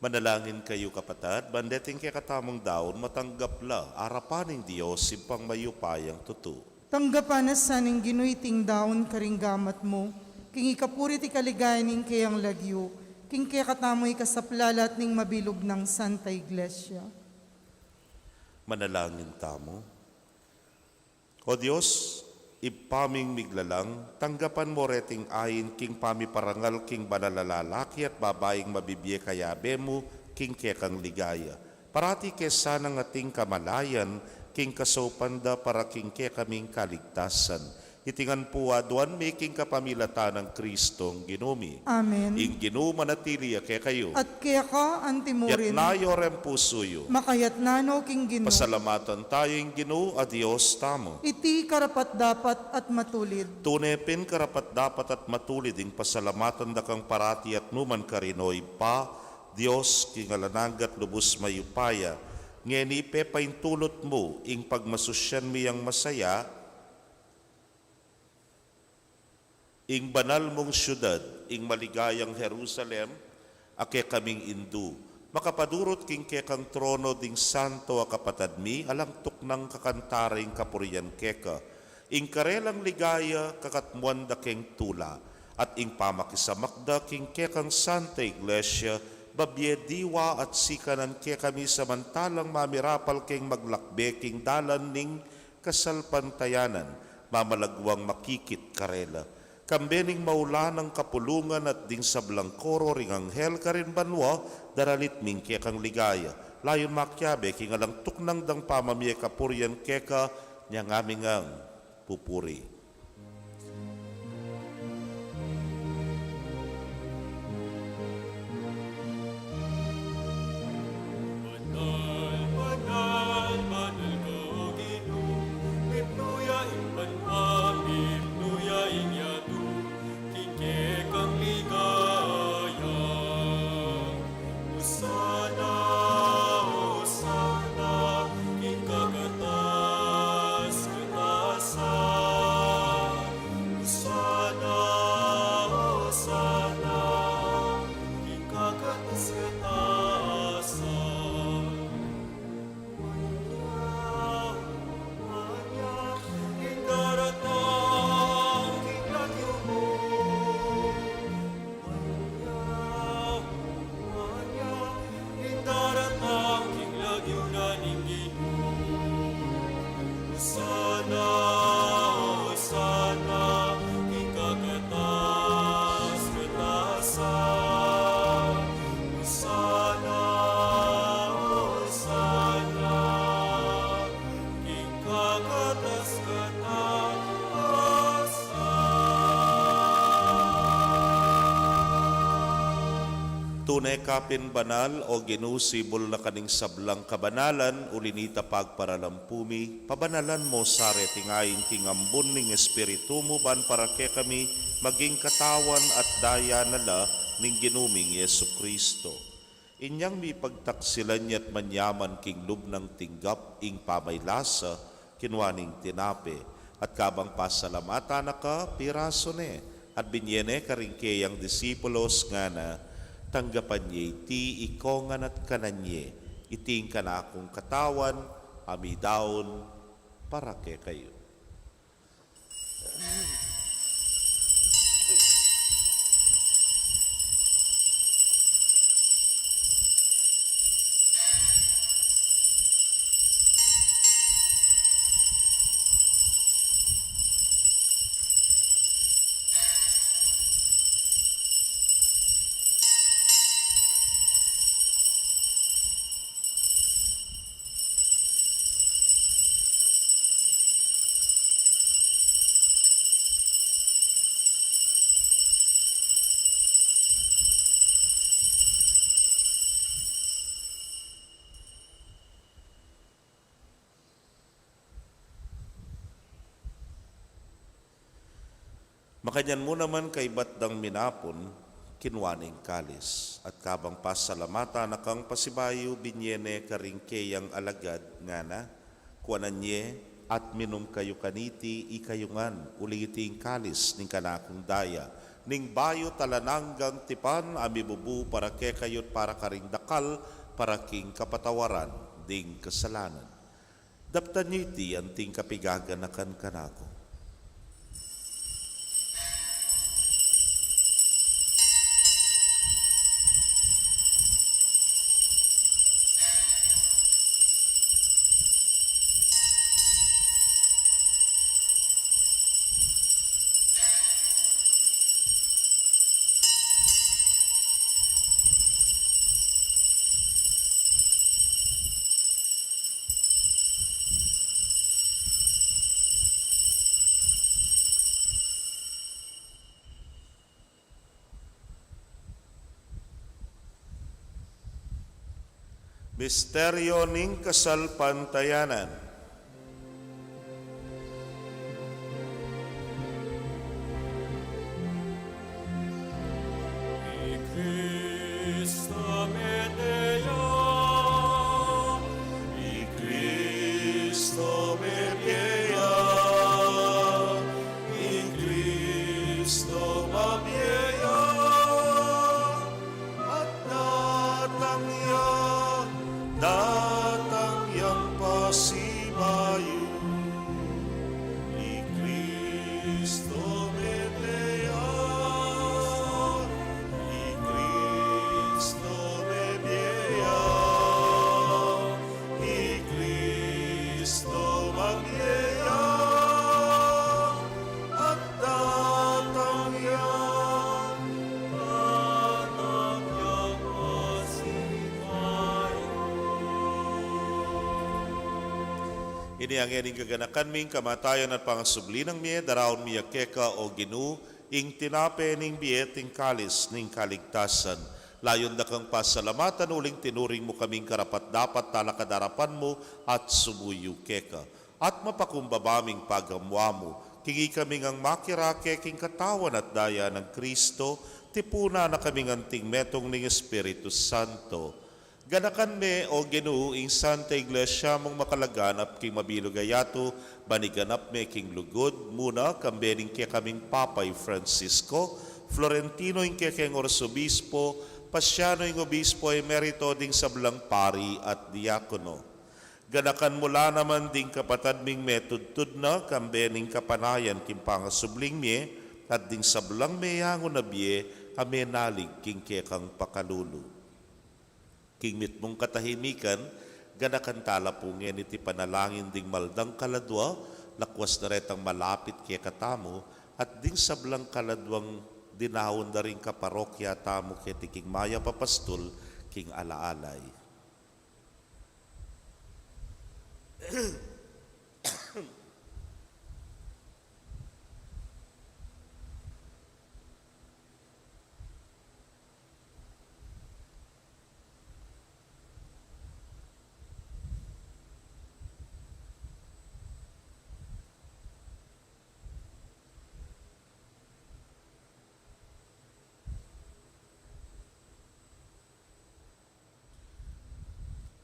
Manalangin kayo kapatad, bandeting kay katamong daon, matanggap la, arapaning Diyos, simpang mayupayang tutu. Tanggapan na saning ginuiting daon karinggamat mo, king ikapuri ti kaligayaning kayang lagyo, king kaya katamoy kasaplalat ning mabilog ng Santa Iglesia. Manalangin tamo. O Diyos, ipaming miglalang, tanggapan mo reting ayin king pamiparangal king banalalalaki at babaeng mabibye kayabe mo king kekang ligaya. Parati kesa ng ating kamalayan, king kasopanda para king kekaming kaligtasan. Itingan po aduan making kapamilata ng Kristong ginumi. Amen. Ing ginuma na tiliya kay kayo. At kaya ka, Yat antimurin, nayo rem pusuyo. makayat nano king gino, Pasalamatan tayong ginu a Diyos tamo. iti karapat dapat at matulid. Tunepin karapat dapat at matulid ing pasalamatan da kang parati at numan karinoy pa, Diyos kingalanag at lubos mayupaya, ngeni pepain tulot mo ing pagmasusyan miyang masaya, ing banal mong syudad, ing maligayang Jerusalem, ake kaming indu. Makapadurot king kekang trono ding santo a kapatad mi, alang tuknang kakantaring kapurian keka. Ing karelang ligaya kakatmuan da keng tula, at ing pamakisamakda king kekang Santa Iglesia, babye diwa at sikanan ke kami samantalang mamirapal keng maglakbe king dalan ning kasalpantayanan, mamalagwang makikit karela. Kambening maula ng kapulungan at ding sablang koro ring anghel karin banwa, daralit ming kekang ligaya. Layon makyabe king alang tuknang dang pamamye kapurian keka, niyang aming ang pupuri. Banal, banal, banal ka o Ginoo, Pipnuya ing banwa, Pipnuya ing yadu, kike kang ligaya. Hosana, Hosana, king kagatas, katasan. Hosana, Hosana, king kagatas, katasan. Sana, sana, ikagatas, katasan. Sana, sana, ikagatas, katasan. Tunay kapin banal o ginusibol na kaning sablang kabanalan, ulinita pagparalampumi, pabanalan mo sa retingayin king ambon ning espiritu mo ban para ke kami maging katawan at daya nala ning ginuming Yesu Kristo. Inyang mi pagtaksilan niya't manyaman king lubnang tinggap ing pamaylasa, kinwaning tinape, at kabang pasalamatan na ka piraso ne, at binyene karingkeyang disipulos nga na, tanggapan niya iti ikongan at kananye, iting kanakong katawan, amidaon, para ke kayo. Makanyan mo naman kay batdang minapon, kinwaning kalis, at kabang pasalamata na kang pasibayo binyene karingkeyang alagad nga na, kuanan nye at minum kayo kaniti ikayungan, uliting kalis ning kanakong daya, ning bayo talananggang tipan ami bubu para ke kayot para karing dakal para king kapatawaran ding kasalanan. Daptan niyo iti anting kapigaganakan kanako. Misteryo ning kasalpantayanan. I Cristo medea, I Cristo medea, I Cristo mabieya, at datang yang pasibayu, I Cristo medea, I Cristo medea, I Cristo mabieya, at datang yang Ini ang ining kaganakan ming kamatayan at pangasubli ng miye, daraon miya keka o ginu, ing tinape ning biye ting kalis ning kaligtasan. Layon na kang pasalamatan uling tinuring mo kaming karapat dapat talakadarapan mo at sumuyo keka. At mapakumbabaming pagamwa mo, kingi kaming ang makirake king katawan at daya ng Kristo, tipuna na kaming anting metong ning Espiritu Santo. Ganakan me o Ginoo ing Santa Iglesia mong makalaganap king mabilugayato, baniganap me king lugod, muna kambening kaya kaming Papay Francisco, Florentino ing kaya king Orsobispo, Pasyano ing Obispo Emerito ding sablang pari at diakono. Ganakan mula naman ding kapatad ming metudtud na kambening kapanayan king pangasubling me, at ding sablang meyango na biye, kami nalig king kaya kang pakalulu. King mit mong katahimikan, ganakan tala pungen iti panalangin ding maldang kaladwa, lakwas na retang malapit kaya katamo, at ding sablang kaladwang dinahon na rin kaparokya tamo kaya ti king maya papastol, king alaalay.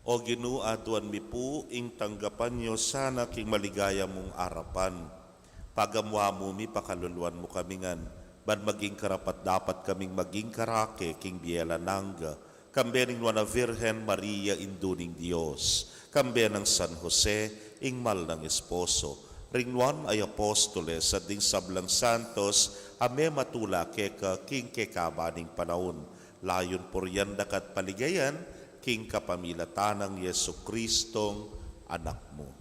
O Ginoo aduan mi po, ing tanggapan nyo sana king maligaya mong arapan. Pagamwa mo mi pakaluluan mo kamingan, ban maging karapat dapat kaming maging karake king biela nangga, kambe ning na Virgen Maria induning Dios, kambe ng San Jose, ing mal ng esposo, ringwan ay apostoles at ding sablang santos, ame matula keka king kekabaning panahon, layon poryan dakat paligayan, king kapamilatanang Yesu Kristong anak mo.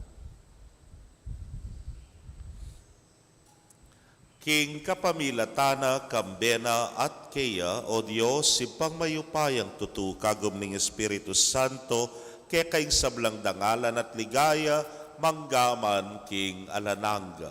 King kapamilatana, kambena at keya, o Diyos, si pangmayupayang tutu kagom ning Espiritu Santo, kaya kaing sablang dangalan at ligaya, manggaman king alananga.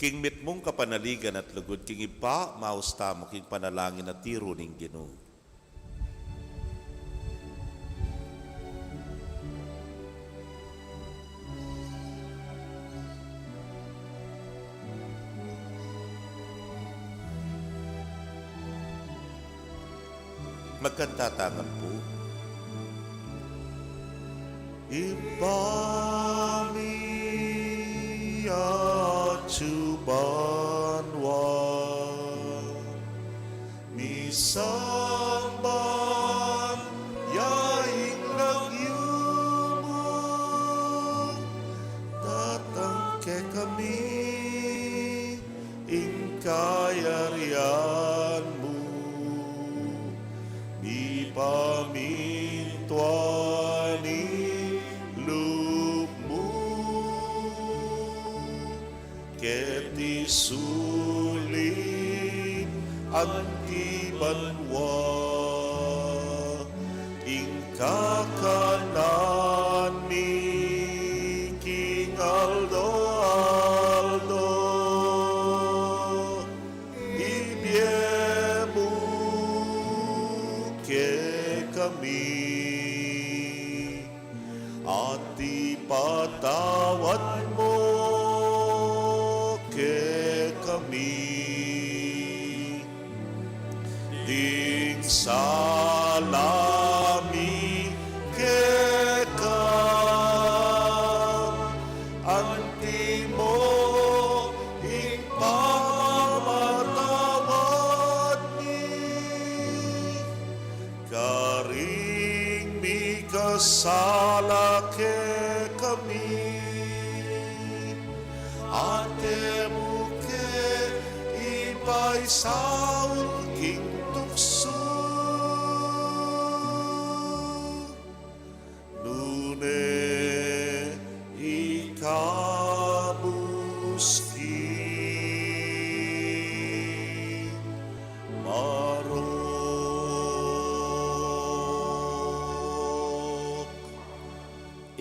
King mit mong kapanaligan at lugod king ipa, mausta mo king panalangin at tiro ning Ginoo. Magkantatangan po. Ibami at subanwa Misangban yaing lagyumo Datang ke kami ingkayarian mo Di pamintuani lupmu Keti sulit antibanwa Ingkakanan ni King Aldo Ibiemu ke kami at ipatawad mo ke kami ding salami ke ka antimo ipamamatawad ni karing mi kasala ke kami ate muke ipaisaul king tukso nune ikamuski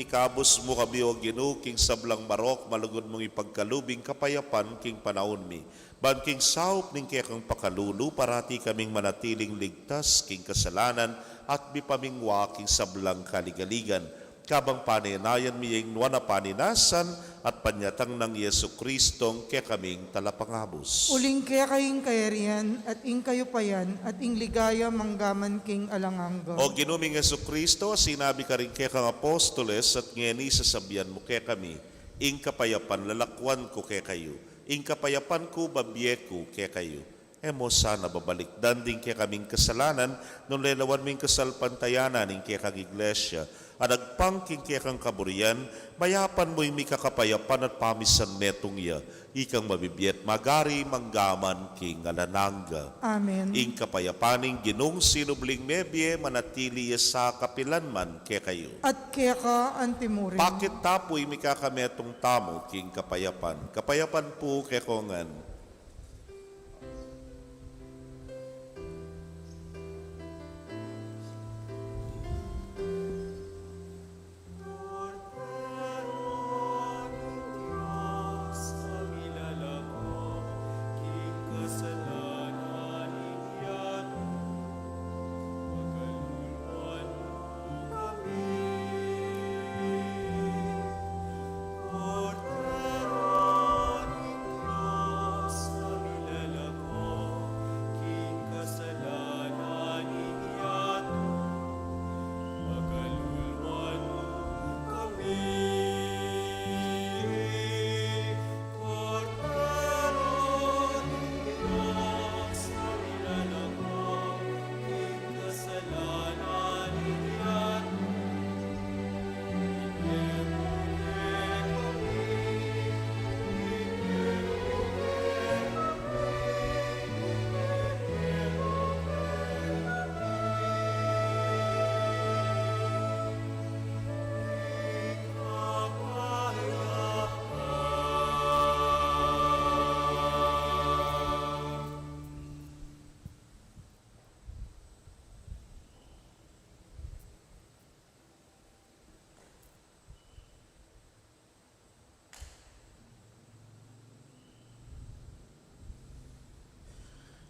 Ikabos mo kami o Ginoo king sablang marok malugod mong ipagkalubing kapayapan king panahon mi. Ban king saup ning kekang pakalulu parati kaming manatiling ligtas king kasalanan at bipamingwa king sablang kaligaligan. Kabang paninayan mi yung nuwana paninasan at panyatang ng Yesu Kristong ke kaming talapangabos. Uling kaya kayong kayarian at ing kayo payan at ing ligaya manggaman king alangangga. O ginuming Yesu Kristo, sinabi ka rin kaya kang apostoles at ngeni sasabihan mo kaya kami, ing kapayapan lalakwan ko kaya kayo, ing kapayapan ko babye ko kaya kayo. Emo sana babalik danding kaya kaming kasalanan, nung lelawan ming kasalpantayanan ing kaya kang iglesia, at agpangking kaya kang kaburian, mayapan mo'y may kakapayapan at pamisan metong iya, ikang mabibiyet magari manggaman king alanangga. Amen. Ing kapayapaning ginong sinubling mebye manatili sa kapilanman kaya kayo. At kaya ka antimurin. Bakit tapoy may kakametong tamo king kapayapan? Kapayapan po kaya kongan.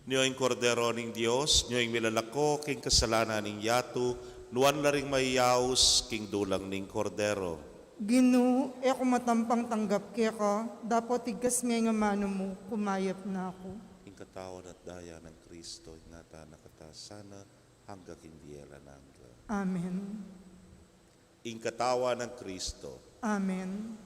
Niyo'y kordero ning Dios, niyo'y milalako king kasalanan ning yatu, nuan la ring mayaus king dulang ning kordero. Ginoo, ako matampang tanggap kaya ka, dapat tigas may nga mano mo, kumayap na ako. Ing katawan at daya ng Kristo, ingata nakatasana, hanggang hindi nangga. Amen. Ing katawan ng Kristo, Amen.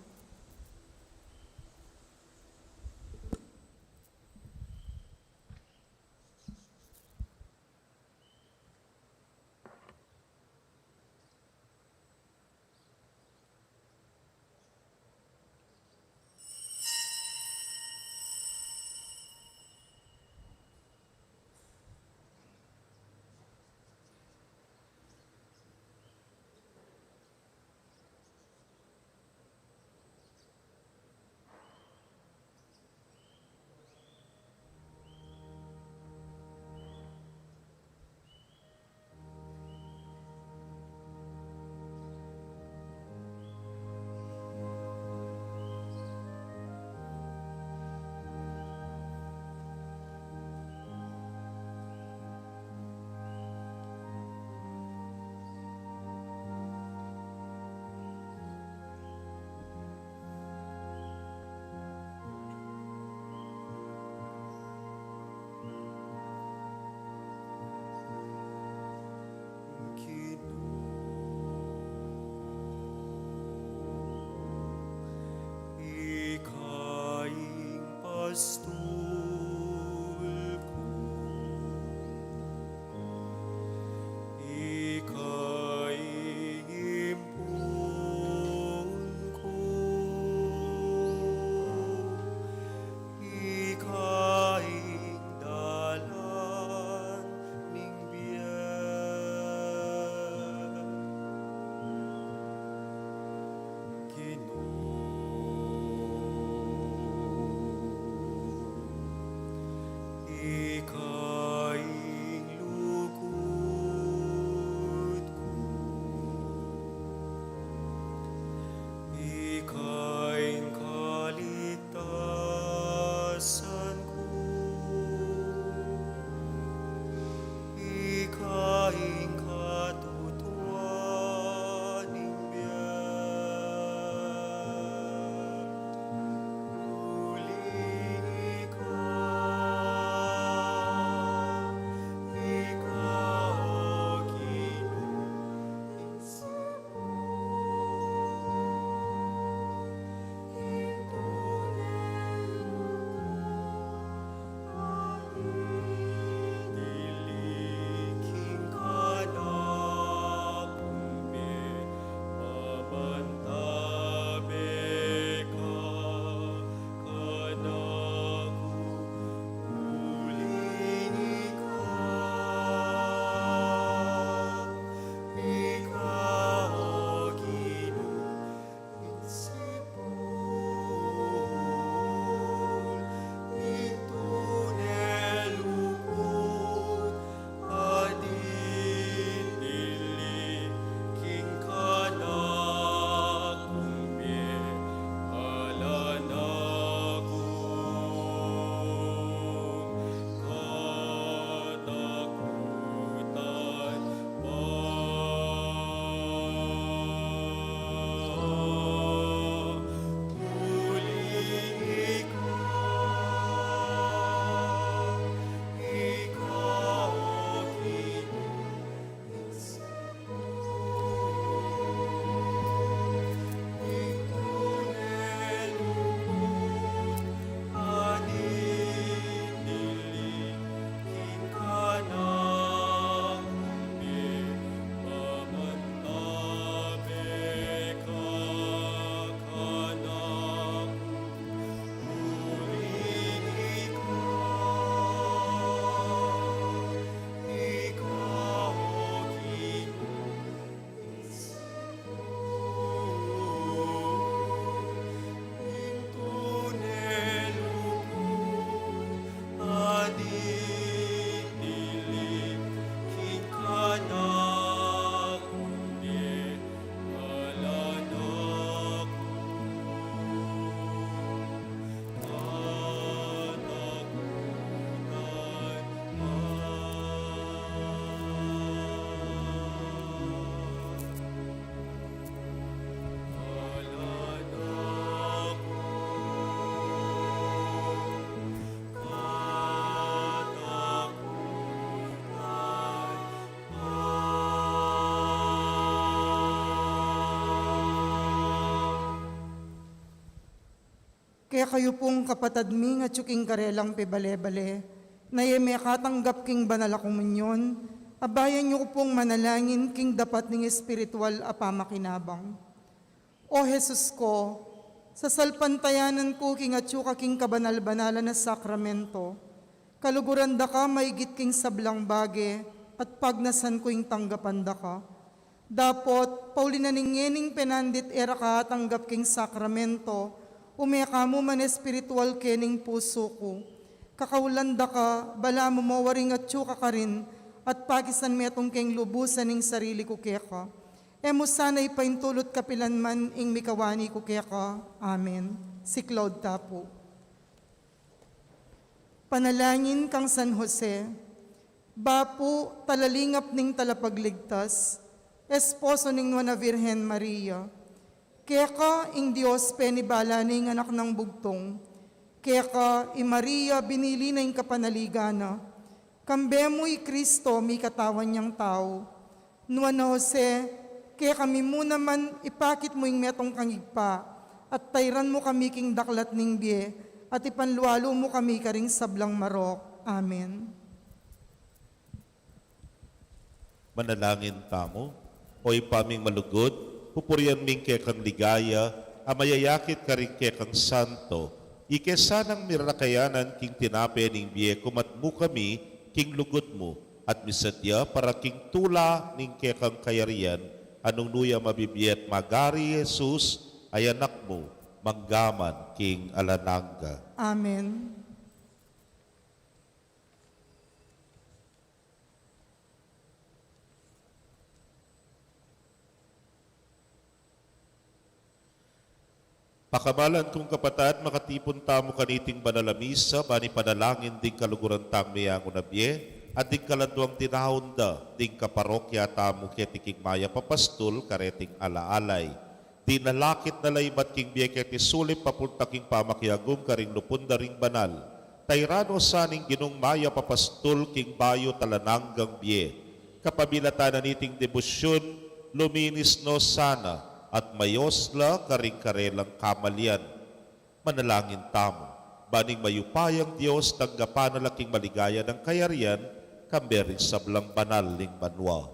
Kaya kayo pong kapatad mi nga tsuking karelang pebale-bale, na may katanggap king banal a komunyon, abayan niyo ko pong manalangin king dapat ning espiritual a pamakinabang. O Jesus ko, sa salpantayanan ko king atsuka king kabanal-banalan na sakramento, kaluguran da ka maigit king sablang bage, at pagnasan ko ing tanggapan da ka. Dapot, paulinaningening penandit era ka tanggap king sakramento, umeka mo man espiritual kening puso ko. Kakawlanda ka, bala mo mawaring at tsuka ka rin, at pakisan metong keng lubusan ing sarili ko keka. Emo sana ipaintulot kapilan man ing mikawani ko keka. Amen. Si Claude Tapo. Panalangin kang San Jose, Bapo talalingap ning talapagligtas, esposo ning Nuana Virgen Maria, keka ing Dios penibala ning anak ng bugtong, keka i Maria binili na ing kapanaligana, kambe mo'y Kristo mi katawan niyang tao, Nuana Jose, kaya kami muna man ipakit mo ing metong kangigpa, at tayran mo kami king daklat ning biye, at ipanlualo mo kami karing sablang marok. Amen. Manalangin tamo, oy paming malugod, pupurian ming kekang ligaya, amayayakit ka rin kekang santo, ikesanang mirakayanan king tinape ning biye kumatmu kami king lugod mo, at misadya para king tula ning kekang kayarian, anong nuya mabibiyet magari Jesus ay anak mo, manggaman king alananga. Amen. Pakamalan kong kapatad, makatipon tamo kaniting banalamisa, bani panalangin ding kaluguran tang miyango na biye, at ding kalanduang tinahon da, ding kaparokya tamo ketiking maya papastol, kareting alaalay. Di nalakit na laymat king biye keti sulip papunta king pamakyagum karing lupunda ring banal. Tayrano saning ginong maya papastol king bayo talananggang biye. Kapabilatan na niting debosyon, luminis no sana, at mayosla karing karelang kamalian. Manalangin tamo, baning mayupayang Diyos tanggapan na laking maligaya ng kayarian, kamberin sablang banal ning banwa.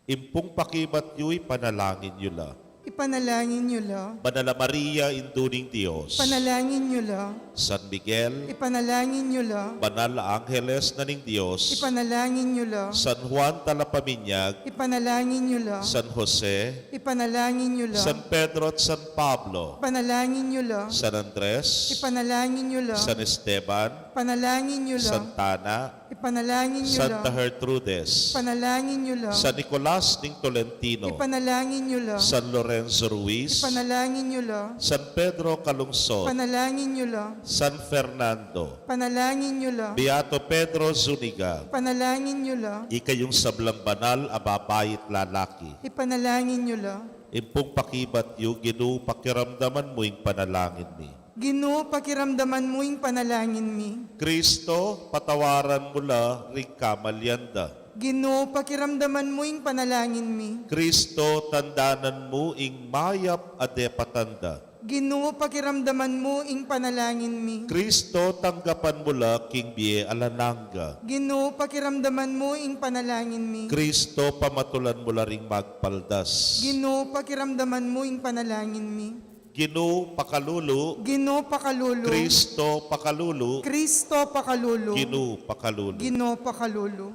Impung pakibat yu'y panalangin yu la. Ipanalangin niyo la. Banala Maria, induning Diyos. Panalangin niyo la. San Miguel, Ipanalangin niyo la. banal na Angeles na ning Diyos. Ipanalangin niyo la. San Juan Talapaminyag, Ipanalangin niyo la. San Jose, Ipanalangin niyo la. San Pedro at San Pablo, Ipanalangin niyo la. San Andres, Ipanalangin niyo la. San Esteban, Panalangin niyo la. Santana, Ipanalangin niyo la. Santa Gertrudes, Ipanalangin niyo la. San Nicolas ning Tolentino, Ipanalangin niyo la. San Lorenzo Ruiz, Ipanalangin niyo la. San Pedro Calungsod, Panalangin niyo la. San Fernando, Panalangin niyo la. Beato Pedro Zuniga, Panalangin niyo la. ikayong sablang banal ababayit lalaki. Ipanalangin niyo la. Impong pakibat yu, ginu pakiramdaman mo yung panalangin mi. Ginoo, pakiramdaman mo yung panalangin mi. Kristo, patawaran mo la ring kamalyanda. Ginoo, pakiramdaman mo yung panalangin mi. Kristo, tandanan mo ing mayap adepatanda. Ginoo, pakiramdaman mo yung panalangin mi. Kristo, tanggapan mo la king biye alananga. Ginoo, pakiramdaman mo yung panalangin mi. Kristo, pamatulan mo la ring magpaldas. Ginoo, pakiramdaman mo yung panalangin mi. Ginu pakalulu, Ginoo, pakalulu. Kristo pakalulu, Kristo, pakalulu. Ginu pakalulu. Ginoo, pakalulu.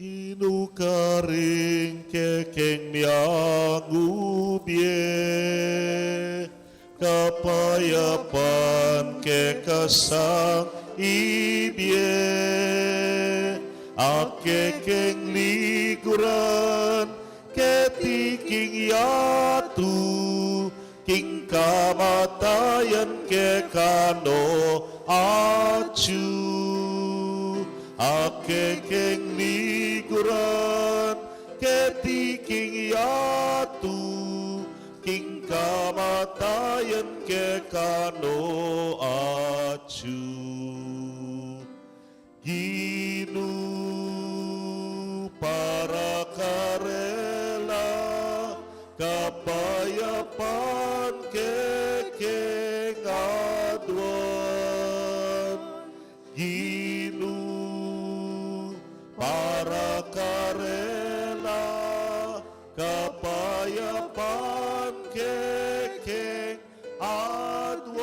Ginu ka rin kekeng miyangubye, kapayapan kekasang ibye, akekeng liguran, ketiking yatu, king kamatayan kekano acu, akekeng liguran, ketiking yatu, king kamatayan kekano acu. Ginu para karela kapayapa Gilu para karela kapayapan kekeng adwan.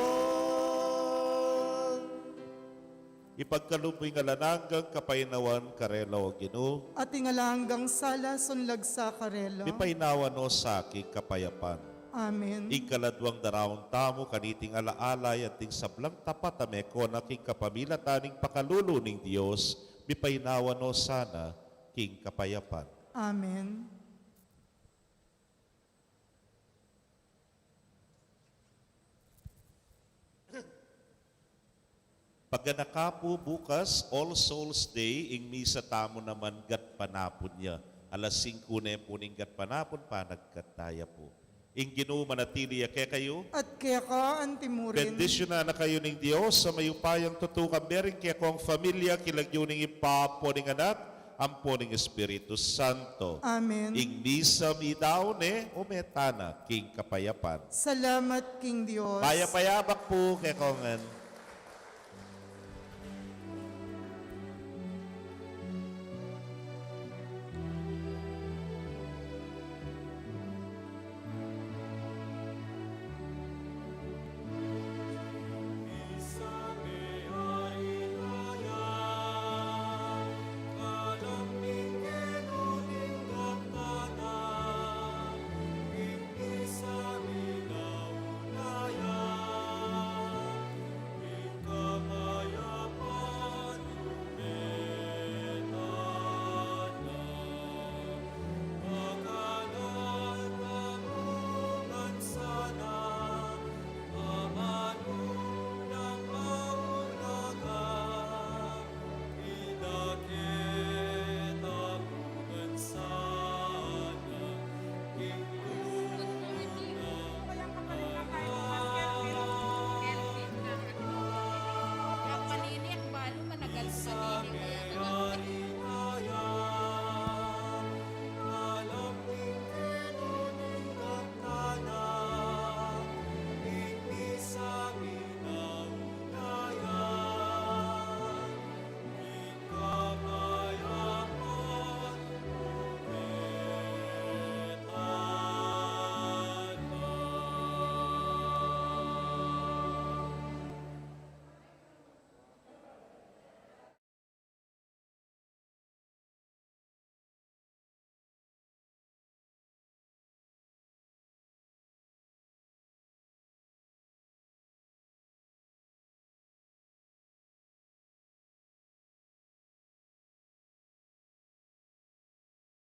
Ipagkalupay nga lananggang kapainawan karela o Ginoo. At ingalanggang sala sunlag sa karela. Ipainawan o sa aking kapayapan. Amen. Ikaladwang darawang tamo kaniting alaalay at ting sablang tapat ameko na king kapamilya taning pakalulu ning Diyos, mipainawan o sana king kapayapan. Amen. Pagganakapo bukas, All Souls Day, ing misa tamo naman gat panapon niya. Alas 5 na po ning gat panapon, panagkataya po. Ing Ginoo manatili kaya kayo. At kaya ka, Antimurin. Bendisyon na kayo ng Diyos sa mayupayang tutukang bering kaya kong familia kilagyo ning ipapo ning anak, ampo ning Espiritu Santo. Amen. Ing misa midaw ne o metana king kapayapan. Salamat, King Diyos. Payapayabak po kaya kongan.